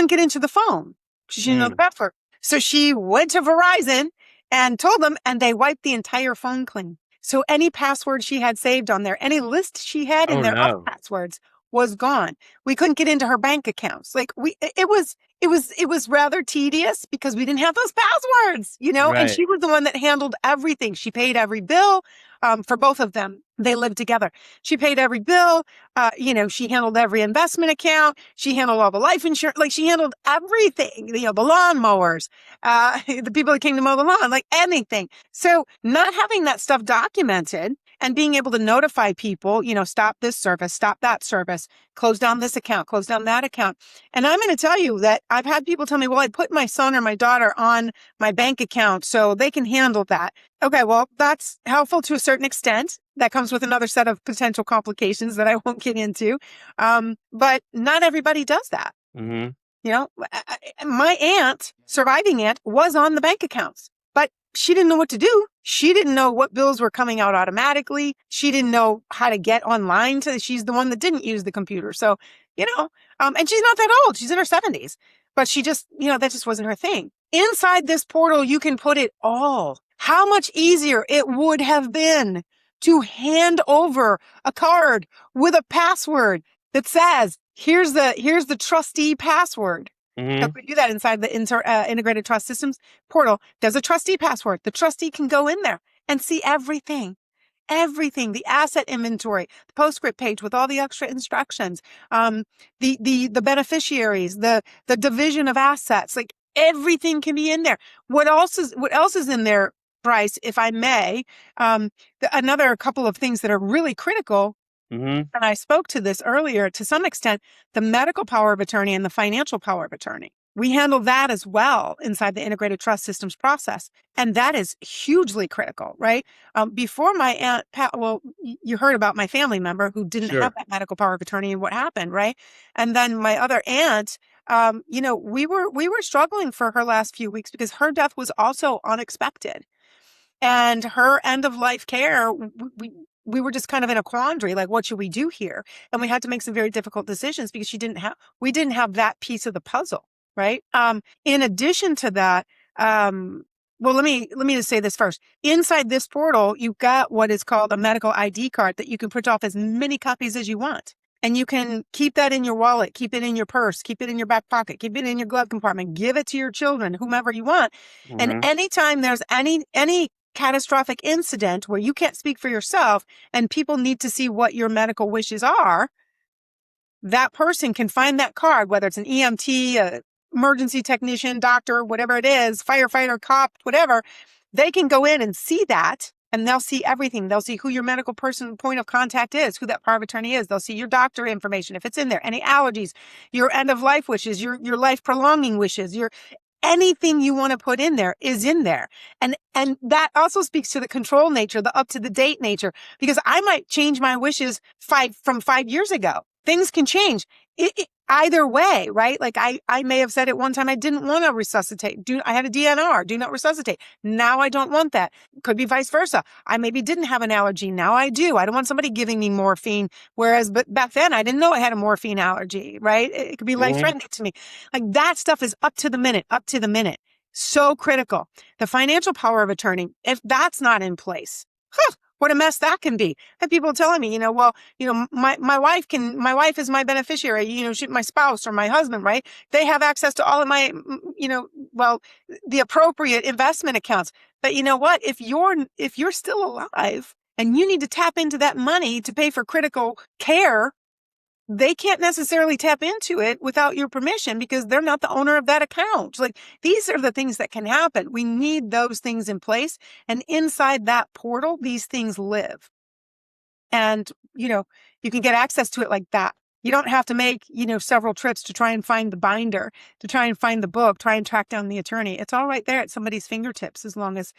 get into the phone. She didn't know the password. So she went to Verizon and told them, and they wiped the entire phone clean. So any password she had saved on there, any list she had in there of passwords was gone. We couldn't get into her bank accounts. Like it was rather tedious because we didn't have those passwords, and she was the one that handled everything. She paid every bill, for both of them. They lived together. She paid every bill. She handled every investment account. She handled all the life insurance. Like she handled everything, the lawnmowers, the people that came to mow the lawn, like anything. So not having that stuff documented and being able to notify people, stop this service, stop that service, close down this account, close down that account. And I'm going to tell you that I've had people tell me, well, I put my son or my daughter on my bank account so they can handle that. Okay, well, that's helpful to a certain extent. that comes with another set of potential complications that I won't get into. But not everybody does that.
Mm-hmm.
You know, my aunt, surviving aunt, was on the bank accounts, but she didn't know what to do. She didn't know what bills were coming out automatically. She didn't know how to get online she's the one that didn't use the computer. So, and she's not that old. She's in her 70s, but she just, that just wasn't her thing. Inside this portal, you can put it all. How much easier it would have been to hand over a card with a password that says, here's the trustee password.
Mm-hmm.
We do that inside the integrated trust systems portal. There's a trustee password. The trustee can go in there and see everything, the asset inventory, the postscript page with all the extra instructions, the beneficiaries, the division of assets, like everything can be in there. What else is in there, Bryce, if I may? Another couple of things that are really critical.
Mm-hmm.
And I spoke to this earlier, to some extent, the medical power of attorney and the financial power of attorney. We handle that as well inside the integrated trust systems process. And that is hugely critical, right? Before my aunt, you heard about my family member who didn't
Sure.
have that medical power of attorney and what happened, right? And then my other aunt, we were struggling for her last few weeks because her death was also unexpected. And her end of life care, we were just kind of in a quandary, like, what should we do here? And we had to make some very difficult decisions because we didn't have that piece of the puzzle, right? In addition to that, well, let me just say this first. Inside this portal, you've got what is called a medical ID card that you can print off as many copies as you want. And you can keep that in your wallet, keep it in your purse, keep it in your back pocket, keep it in your glove compartment, give it to your children, whomever you want.
Mm-hmm.
And anytime there's any catastrophic incident where you can't speak for yourself and people need to see what your medical wishes are, that person can find that card, whether it's an EMT, a emergency technician, doctor, whatever it is, firefighter, cop, whatever. They can go in and see that, and they'll see everything. They'll see who your medical person point of contact is, who that power of attorney is. They'll see your doctor information, if it's in there, any allergies, your end of life wishes, your life prolonging wishes, anything you want to put in there is in there. And that also speaks to the control nature, the up to the date nature, because I might change my wishes from 5 years ago. Things can change either way, right? Like I may have said at one time, I didn't want to resuscitate. I had a DNR, do not resuscitate. Now I don't want that. Could be vice versa. I maybe didn't have an allergy. Now I do. I don't want somebody giving me morphine. But back then I didn't know I had a morphine allergy, right? It could be life-threatening to me. Like that stuff is up to the minute. So critical. The financial power of attorney, if that's not in place, what a mess that can be. I have people telling me, my wife is my beneficiary, my spouse or my husband, right? They have access to all of my, the appropriate investment accounts. But you know what? If you're still alive and you need to tap into that money to pay for critical care, they can't necessarily tap into it without your permission because they're not the owner of that account. Like these are the things that can happen. We need those things in place. And inside that portal, these things live. And, you can get access to it like that. You don't have to make, several trips to try and find the binder, to try and find the book, try and track down the attorney. It's all right there at somebody's fingertips as long as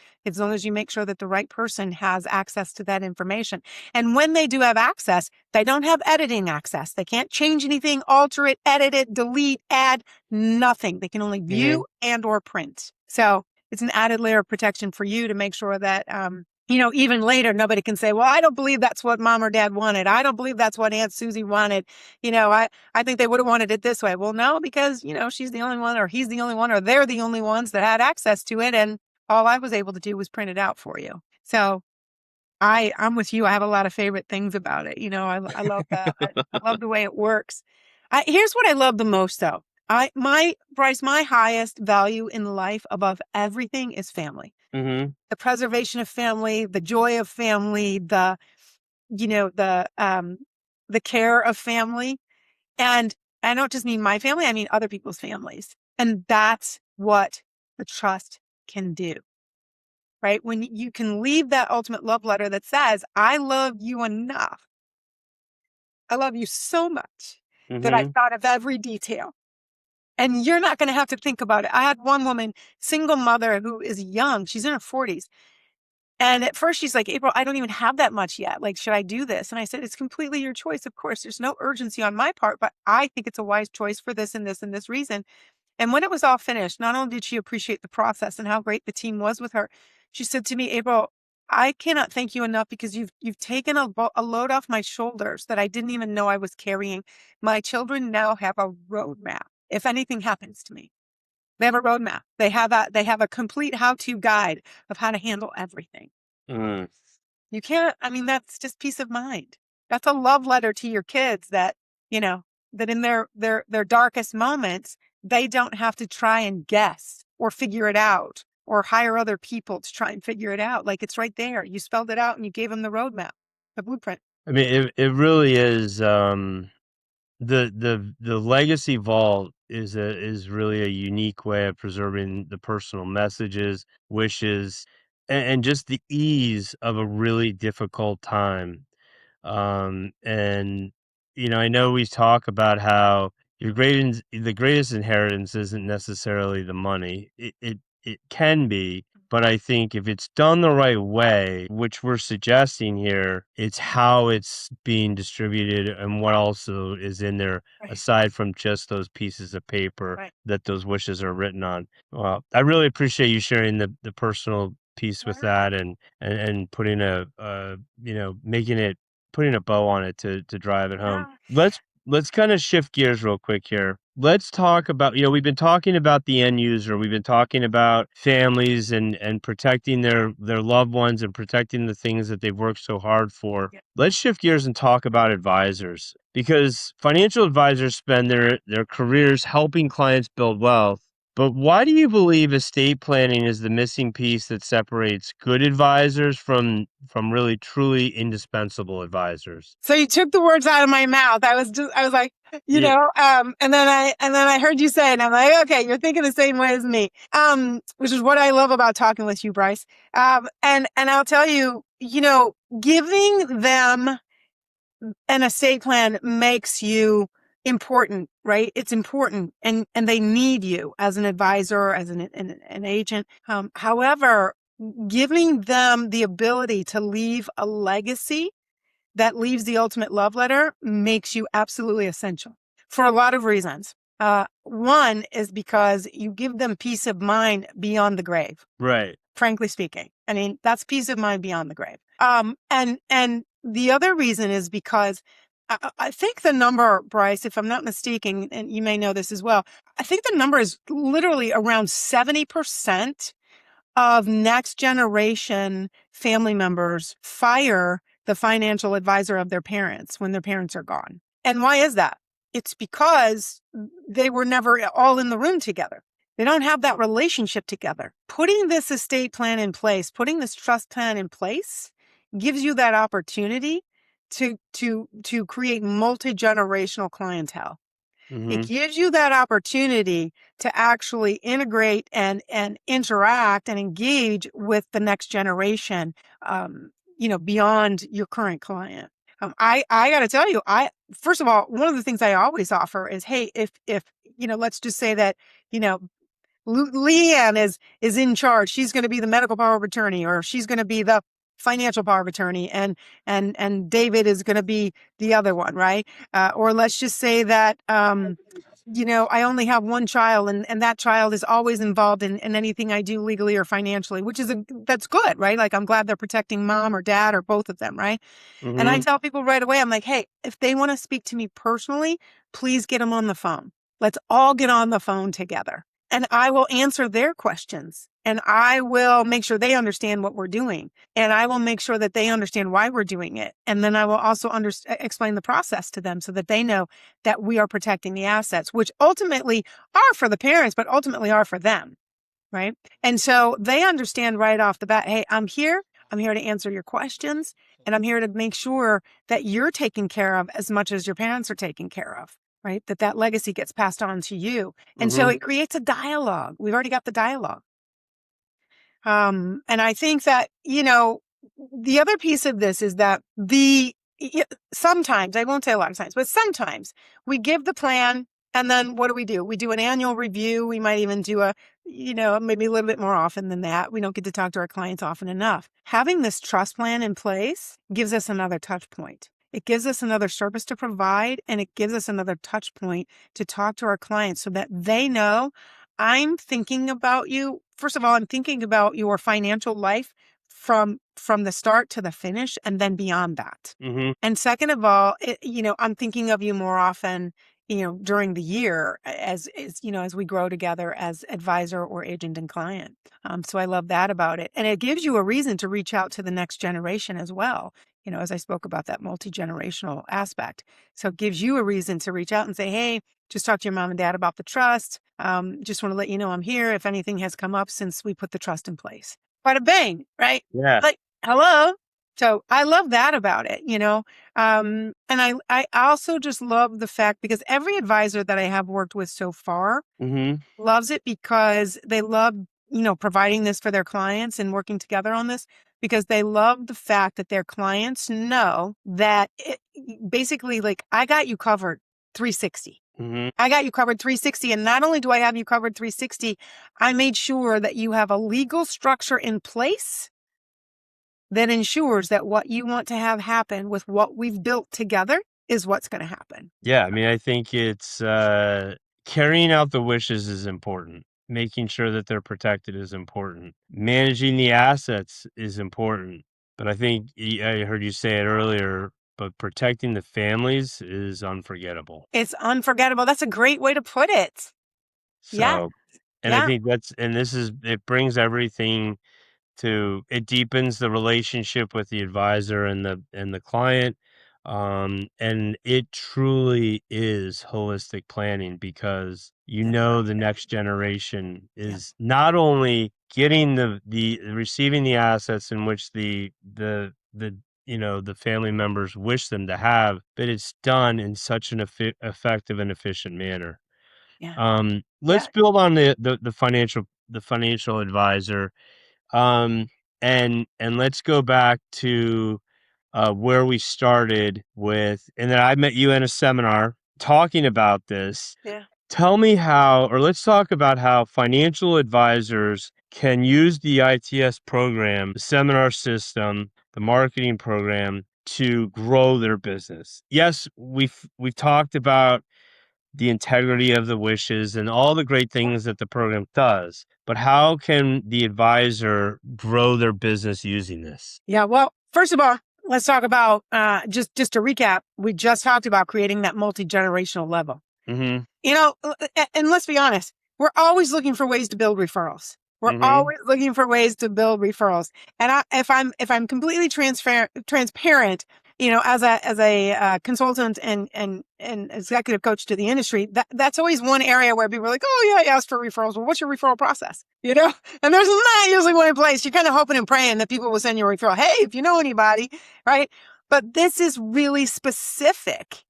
you make sure that the right person has access to that information. And when they do have access, they don't have editing access. They can't change anything, alter it, edit it, delete, add, nothing. They can only view and or print. So it's an added layer of protection for you to make sure that, even later, nobody can say, well, I don't believe that's what mom or dad wanted. I don't believe that's what Aunt Susie wanted. I think they would have wanted it this way. Well, no, because, she's the only one or he's the only one or they're the only ones that had access to it. And all I was able to do was print it out for you. So I'm with you. I have a lot of favorite things about it. I love that. I love the way it works. Here's what I love the most, though. Bryce, my highest value in life above everything is family.
Mm-hmm.
The preservation of family, the joy of family, the care of family. And I don't just mean my family, I mean other people's families. And that's what the trust can do, right? When you can leave that ultimate love letter that says, I love you enough. I love you so much that I thought of every detail. And you're not going to have to think about it. I had one woman, single mother who is young. She's in her 40s. And at first she's like, April, I don't even have that much yet. Like, should I do this? And I said, it's completely your choice. Of course, there's no urgency on my part, but I think it's a wise choice for this and this and this reason. And when it was all finished, not only did she appreciate the process and how great the team was with her, she said to me, April, I cannot thank you enough because you've taken a load off my shoulders that I didn't even know I was carrying. My children now have a roadmap. If anything happens to me, they have a roadmap. They have a complete how-to guide of how to handle everything.
Mm.
You can't, I mean, that's just peace of mind. That's a love letter to your kids that, that in their darkest moments, they don't have to try and guess or figure it out or hire other people to try and figure it out. Like, it's right there. You spelled it out and you gave them the roadmap, the blueprint.
I mean, it really is. The legacy vault is really a unique way of preserving the personal messages, wishes, and just the ease of a really difficult time. And I know we talk about how the greatest inheritance isn't necessarily the money. It can be, but I think if it's done the right way, which we're suggesting here, it's how it's being distributed and what also is in there
Right.
aside from just those pieces of paper
Right.
that those wishes are written on. Well, I really appreciate you sharing the personal piece with that and putting making it putting a bow on it to drive it home. Let's kind of shift gears real quick here. Let's talk about, we've been talking about the end user. We've been talking about families and protecting their loved ones and protecting the things that they've worked so hard for.
Yeah.
Let's shift gears and talk about advisors, because financial advisors spend their careers helping clients build wealth. But why do you believe estate planning is the missing piece that separates good advisors from really truly indispensable advisors?
So you took the words out of my mouth. I was like, and then I heard you say it and I'm like, okay, you're thinking the same way as me. Which is what I love about talking with you, Bryce. And I'll tell you, giving them an estate plan makes you important, right? It's important and they need you as an advisor, as an agent. However, giving them the ability to leave a legacy that leaves the ultimate love letter makes you absolutely essential for a lot of reasons. One is because you give them peace of mind beyond the grave.
Right.
Frankly speaking. I mean, that's peace of mind beyond the grave. And the other reason is because I think the number, Bryce, if I'm not mistaken, and you may know this as well, I think the number is literally around 70% of next generation family members fire the financial advisor of their parents when their parents are gone. And why is that? It's because they were never all in the room together. They don't have that relationship together. Putting this estate plan in place, putting this trust plan in place gives you that opportunity to create multi-generational clientele.
Mm-hmm.
It gives you that opportunity to actually integrate and interact and engage with the next generation, beyond your current client. I got to tell you, first of all, one of the things I always offer is, hey, if let's just say that, Leanne is in charge. She's going to be the medical power of attorney, or she's going to be the financial power of attorney, and David is going to be the other one, right? Or let's just say that, I only have one child and that child is always involved in anything I do legally or financially, that's good, right? Like, I'm glad they're protecting mom or dad or both of them, right?
Mm-hmm.
And I tell people right away, I'm like, hey, if they want to speak to me personally, please get them on the phone. Let's all get on the phone together. And I will answer their questions, and I will make sure they understand what we're doing, and I will make sure that they understand why we're doing it. And then I will also explain the process to them so that they know that we are protecting the assets, which ultimately are for the parents, but ultimately are for them, right? And so they understand right off the bat, hey, I'm here to answer your questions, and I'm here to make sure that you're taken care of as much as your parents are taken care of. Right? That legacy gets passed on to you. And so it creates a dialogue. We've already got the dialogue. And I think that, the other piece of this is that sometimes, I won't say a lot of times, but sometimes we give the plan And then what do? We do an annual review. We might even do maybe a little bit more often than that. We don't get to talk to our clients often enough. Having this trust plan in place gives us another touch point. It gives us another service to provide, and it gives us another touch point to talk to our clients so that they know I'm thinking about you. First of all, I'm thinking about your financial life from the start to the finish and then beyond that.
Mm-hmm.
And second of all, I'm thinking of you more often, during the year as we grow together as advisor or agent and client. So I love that about it. And it gives you a reason to reach out to the next generation as well. As I spoke about that multi-generational aspect. So it gives you a reason to reach out and say, hey, just talk to your mom and dad about the trust. Just want to let you know I'm here if anything has come up since we put the trust in place. Bada bang, right?
Yeah.
Like, hello. So I love that about it, and I also just love the fact because every advisor that I have worked with so far
Mm-hmm.
loves it because they love, providing this for their clients and working together on this because they love the fact that their clients know that basically like I got you covered 360.
Mm-hmm.
I got you covered 360. And not only do I have you covered 360, I made sure that you have a legal structure in place that ensures that what you want to have happen with what we've built together is what's going to happen.
Yeah, I mean, I think it's carrying out the wishes is important. Making sure that they're protected is important. Managing the assets is important. But I think I heard you say it earlier, but protecting the families is unforgettable.
It's unforgettable. That's a great way to put it. Yeah.
So, and I
Yeah.
think it brings everything it deepens the relationship with the advisor and the client. And it truly is holistic planning because the next generation is not only getting the receiving the assets in which the family members wish them to have, but it's done in such an effective and efficient manner.
Yeah.
Let's build on the financial advisor. Um, and let's go back to where we started with, and then I met you in a seminar talking about this.
Yeah.
Tell me or let's talk about how financial advisors can use the ITS program, the seminar system, the marketing program to grow their business. Yes, we've talked about the integrity of the wishes and all the great things that the program does. But how can the advisor grow their business using this?
Yeah. Well, first of all, let's talk about just to recap. We just talked about creating that multi-generational level.
Mm-hmm.
And let's be honest, we're always looking for ways to build referrals. We're
Mm-hmm.
always looking for ways to build referrals. And if I'm completely transparent, as a consultant and executive coach to the industry, that's always one area where people are like, oh yeah, I asked for referrals. Well, what's your referral process? And there's not usually one in place. You're kind of hoping and praying that people will send you a referral. Hey, if you know anybody, right? But this is really specific.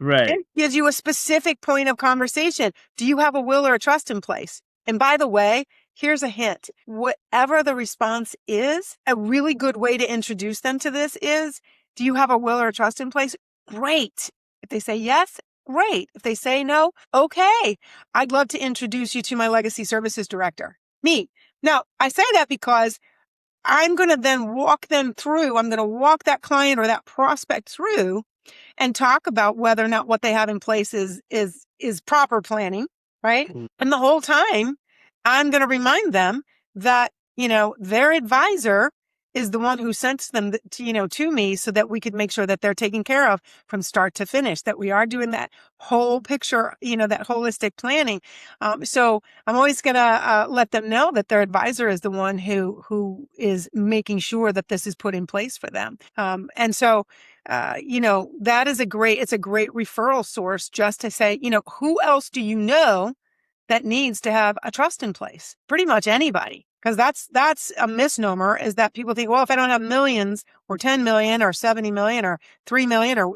Right.
It gives you a specific point of conversation. Do you have a will or a trust in place? And by the way, here's a hint. Whatever the response is, a really good way to introduce them to this is, do you have a will or a trust in place? Great. If they say yes, great. If they say no, okay. I'd love to introduce you to my legacy services director. Me. Now, I say that because I'm going to then walk them through. I'm going to walk that client or that prospect through and talk about whether or not what they have in place is proper planning, right?
Mm.
And the whole time, I'm going to remind them that, their advisor is the one who sent them to me so that we could make sure that they're taken care of from start to finish, that we are doing that whole picture, that holistic planning. So I'm always going to let them know that their advisor is the one who is making sure that this is put in place for them. And so, that is it's a great referral source just to say, who else do you know that needs to have a trust in place? Pretty much anybody. Because that's a misnomer, is that people think, well, if I don't have millions or 10 million or 70 million or 3 million or,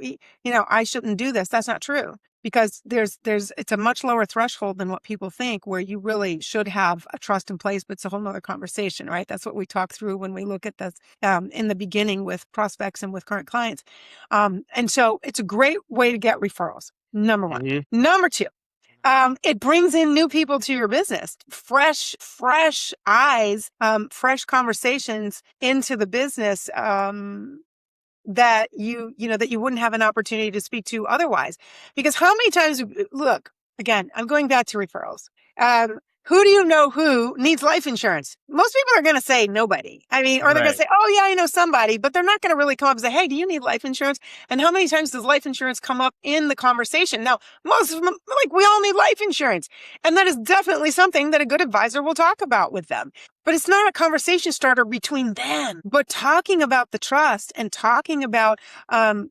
I shouldn't do this. That's not true. Because it's a much lower threshold than what people think, where you really should have a trust in place, but it's a whole nother conversation, right? That's what we talk through when we look at this in the beginning with prospects and with current clients. And so it's a great way to get referrals. Number one.
Mm-hmm.
Number two, it brings in new people to your business, fresh eyes, fresh conversations into the business, that that you wouldn't have an opportunity to speak to otherwise. Because how many times, look, again, I'm going back to referrals. Who do you know who needs life insurance? Most people are going to say nobody. I mean, or they're going to say, oh yeah, I know somebody, but they're not going to really come up and say, hey, do you need life insurance? And how many times does life insurance come up in the conversation? Now, most of them, like, we all need life insurance. And that is definitely something that a good advisor will talk about with them. But it's not a conversation starter between them, but talking about the trust and talking about, and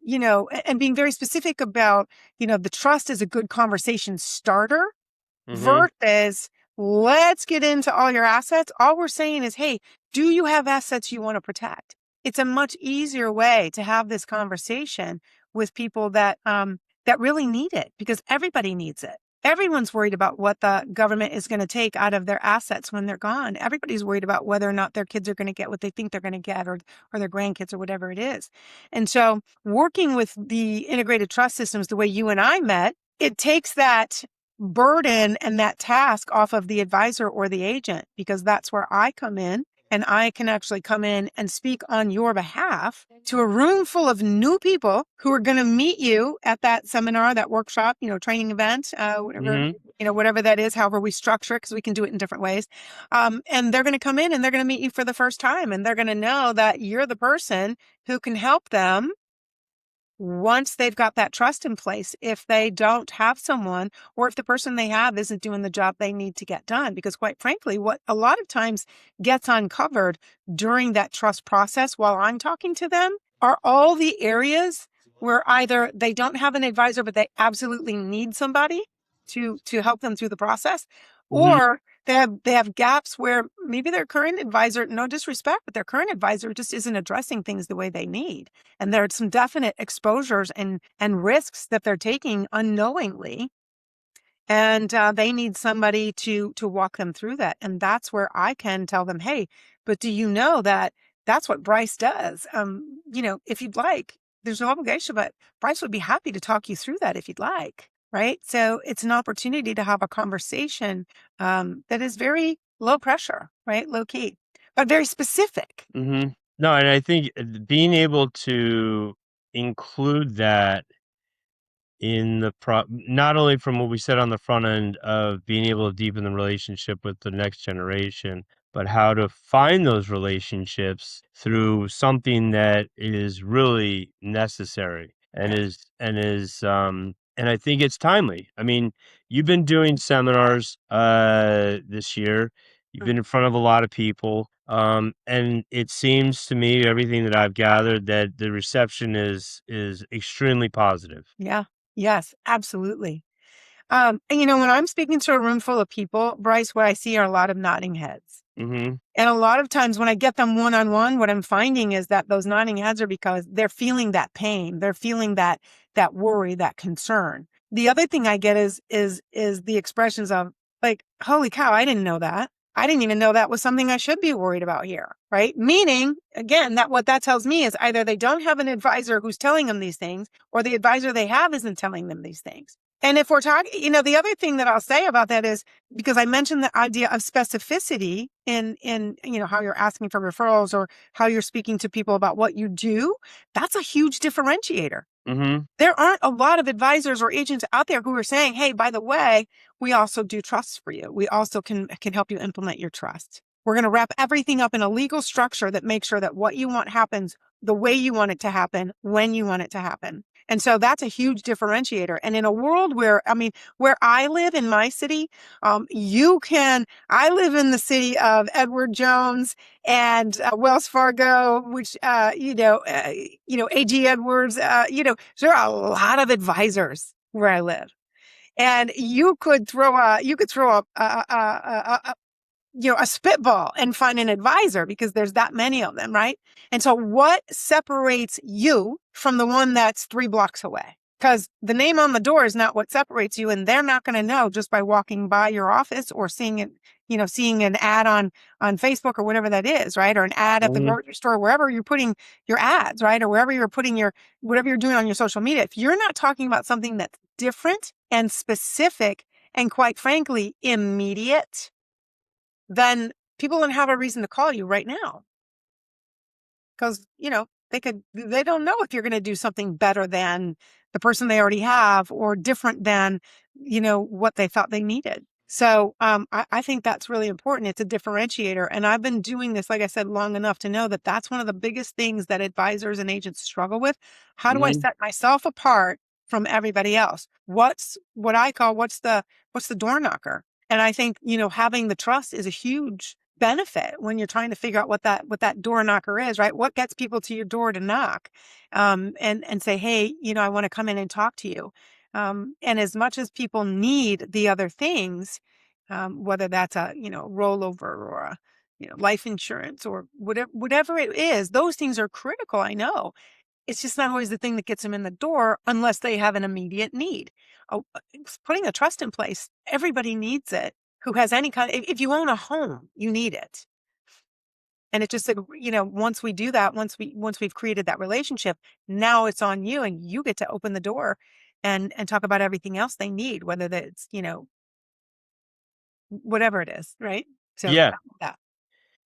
being very specific about, the trust is a good conversation starter versus let's get into all your assets. All we're saying is, hey, do you have assets you want to protect? It's a much easier way to have this conversation with people that really need it, because everybody needs it. Everyone's worried about what the government is going to take out of their assets when they're gone. Everybody's worried about whether or not their kids are going to get what they think they're going to get, or their grandkids, or whatever it is. And so working with the integrated trust systems the way you and I met, it takes that burden and that task off of the advisor or the agent, because that's where I come in. And I can actually come in and speak on your behalf to a room full of new people who are going to meet you at that seminar, that workshop, training event, whatever that is, however we structure it, because we can do it in different ways. And they're going to come in and they're going to meet you for the first time. And they're going to know that you're the person who can help them once they've got that trust in place, if they don't have someone, or if the person they have isn't doing the job they need to get done. Because quite frankly, what a lot of times gets uncovered during that trust process while I'm talking to them are all the areas where either they don't have an advisor, but they absolutely need somebody to help them through the process, or they have gaps where maybe their current advisor, no disrespect, but their current advisor just isn't addressing things the way they need. And there are some definite exposures and risks that they're taking unknowingly. And they need somebody to walk them through that. And that's where I can tell them, hey, but do you know that that's what Bryce does? If you'd like, there's no obligation, but Bryce would be happy to talk you through that if you'd like. Right. So it's an opportunity to have a conversation that is very low pressure, right? Low key, but very specific.
No, and I think being able to include that in the not only from what we said on the front end of being able to deepen the relationship with the next generation, but how to find those relationships through something that is really necessary and and I think it's timely. I mean, you've been doing seminars this year. You've been in front of a lot of people. And it seems to me, everything that I've gathered, that the reception is extremely positive.
Yeah. Yes, absolutely. And when I'm speaking to a room full of people, Bryce, what I see are a lot of nodding heads. And a lot of times when I get them one-on-one, what I'm finding is that those nodding heads are because they're feeling that pain. They're feeling that worry, that concern. The other thing I get is the expressions of, like, holy cow, I didn't know that. I didn't even know that was something I should be worried about here, right? Meaning, again, that what that tells me is either they don't have an advisor who's telling them these things, or the advisor they have isn't telling them these things. And if we're talking, the other thing that I'll say about that is, because I mentioned the idea of specificity in how you're asking for referrals or how you're speaking to people about what you do, that's a huge differentiator. There aren't a lot of advisors or agents out there who are saying, hey, by the way, we also do trusts for you. We also can help you implement your trust. We're going to wrap everything up in a legal structure that makes sure that what you want happens the way you want it to happen, when you want it to happen. And so that's a huge differentiator. And in a world where I live in my city, I live in the city of Edward Jones and Wells Fargo, which, A.G. Edwards, there are a lot of advisors where I live. And you could throw a spitball and find an advisor, because there's that many of them, right? And so what separates you from the one that's 3 blocks away? Because the name on the door is not what separates you, and they're not going to know just by walking by your office or seeing it, seeing an ad on Facebook or whatever that is, right? Or an ad at the grocery store, wherever you're putting your ads, right? Or wherever you're putting whatever you're doing on your social media. If you're not talking about something that's different and specific and quite frankly, immediate, then people don't have a reason to call you right now. Because, they don't know if you're going to do something better than the person they already have or different than, what they thought they needed. So I think that's really important. It's a differentiator. And I've been doing this, like I said, long enough to know that that's one of the biggest things that advisors and agents struggle with. How do I
Mhm.
set myself apart from everybody else? What's the door knocker? And I think, having the trust is a huge benefit when you're trying to figure out what that door knocker is, right? What gets people to your door to knock, and say, hey, I want to come in and talk to you. And as much as people need the other things, whether that's a rollover or a life insurance or whatever it is, those things are critical. I know it's just not always the thing that gets them in the door unless they have an immediate need. Putting a trust in place, everybody needs it. Who has any kind if you own a home, you need it. And it just, once we do that, once we've created that relationship, now it's on you and you get to open the door and talk about everything else they need, whether that's, whatever it is, right? So
Yeah.
that.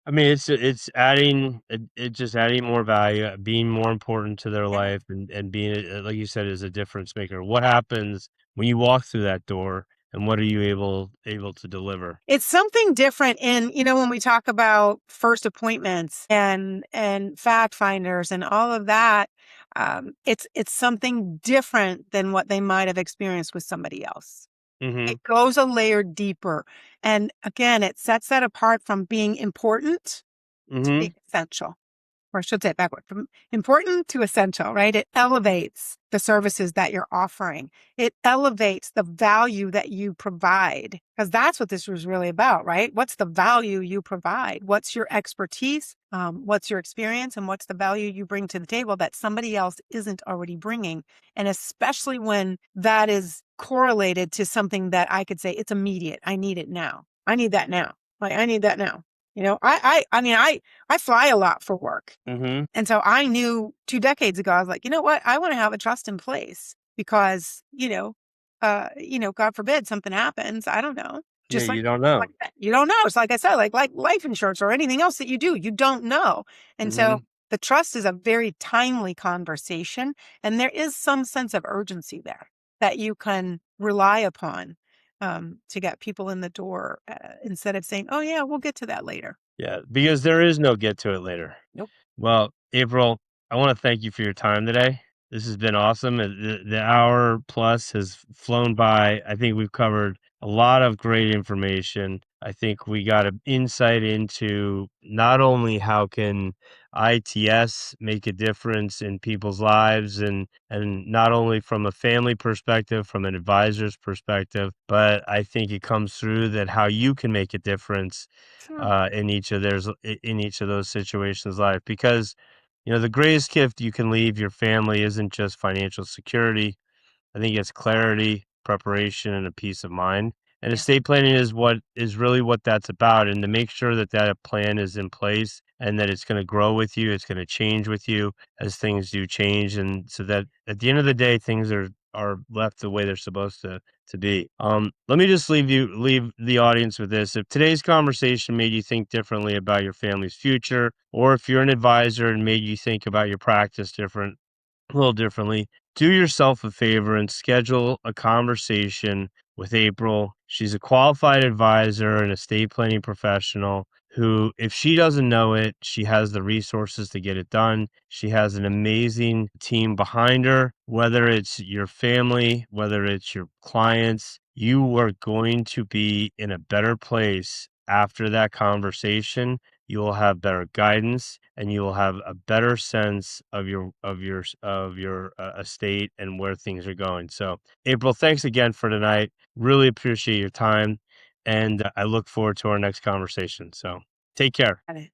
I mean, it's adding it just adding more value, being more important to their
Yeah.
life, and being, like you said, is a difference maker. What happens when you walk through that door, and what are you able to deliver?
It's something different in, when we talk about first appointments and fact finders and all of that, it's something different than what they might have experienced with somebody else.
Mhm.
It goes a layer deeper. And again, it sets that apart from being important to being
Mhm.
essential. Or I should say it backward, from important to essential, right? It elevates the services that you're offering. It elevates the value that you provide, because that's what this was really about, right? What's the value you provide? What's your expertise? What's your experience? And what's the value you bring to the table that somebody else isn't already bringing? And especially when that is correlated to something that I could say it's immediate. I need it now. I need that now. Like I need that now. I mean, I fly a lot for work.
Mhm.
And so I knew 2 decades ago, I was like, you know what? I want to have a trust in place because, God forbid something happens. I don't know.
Yeah,
Just
you don't know.
like that. You don't know. It's like I said, like life insurance or anything else that you do, you don't know. And so
Mhm.
the trust is a very timely conversation. And there is some sense of urgency there that you can rely upon, to get people in the door, instead of saying, oh, yeah, we'll get to that later.
Yeah, because there is no get to it later.
Nope.
Well, April, I want to thank you for your time today. This has been awesome. The hour plus has flown by. I think we've covered a lot of great information. I think we got an insight into not only how can ITS make a difference in people's lives, and not only from a family perspective, from an advisor's perspective, but I think it comes through that how you can make a difference
Sure.
in each of those situations life, because the greatest gift you can leave your family isn't just financial security. I think it's clarity, preparation, and a peace of mind. And
Yeah.
estate planning is really what that's about. And to make sure that that plan is in place and that it's going to grow with you, it's going to change with you as things do change, and so that at the end of the day, things are left the way they're supposed to be. Let me just leave the audience with this. If today's conversation made you think differently about your family's future, or if you're an advisor and made you think about your practice a little differently, do yourself a favor and schedule a conversation with April. She's a qualified advisor and estate planning professional who, if she doesn't know it, she has the resources to get it done. She has an amazing team behind her, whether it's your family, whether it's your clients. You are going to be in a better place after that conversation. You will have better guidance, and you will have a better sense of your estate and where things are going. So, April, thanks again for tonight. Really appreciate your time, and I look forward to our next conversation. So, take care.
Got it.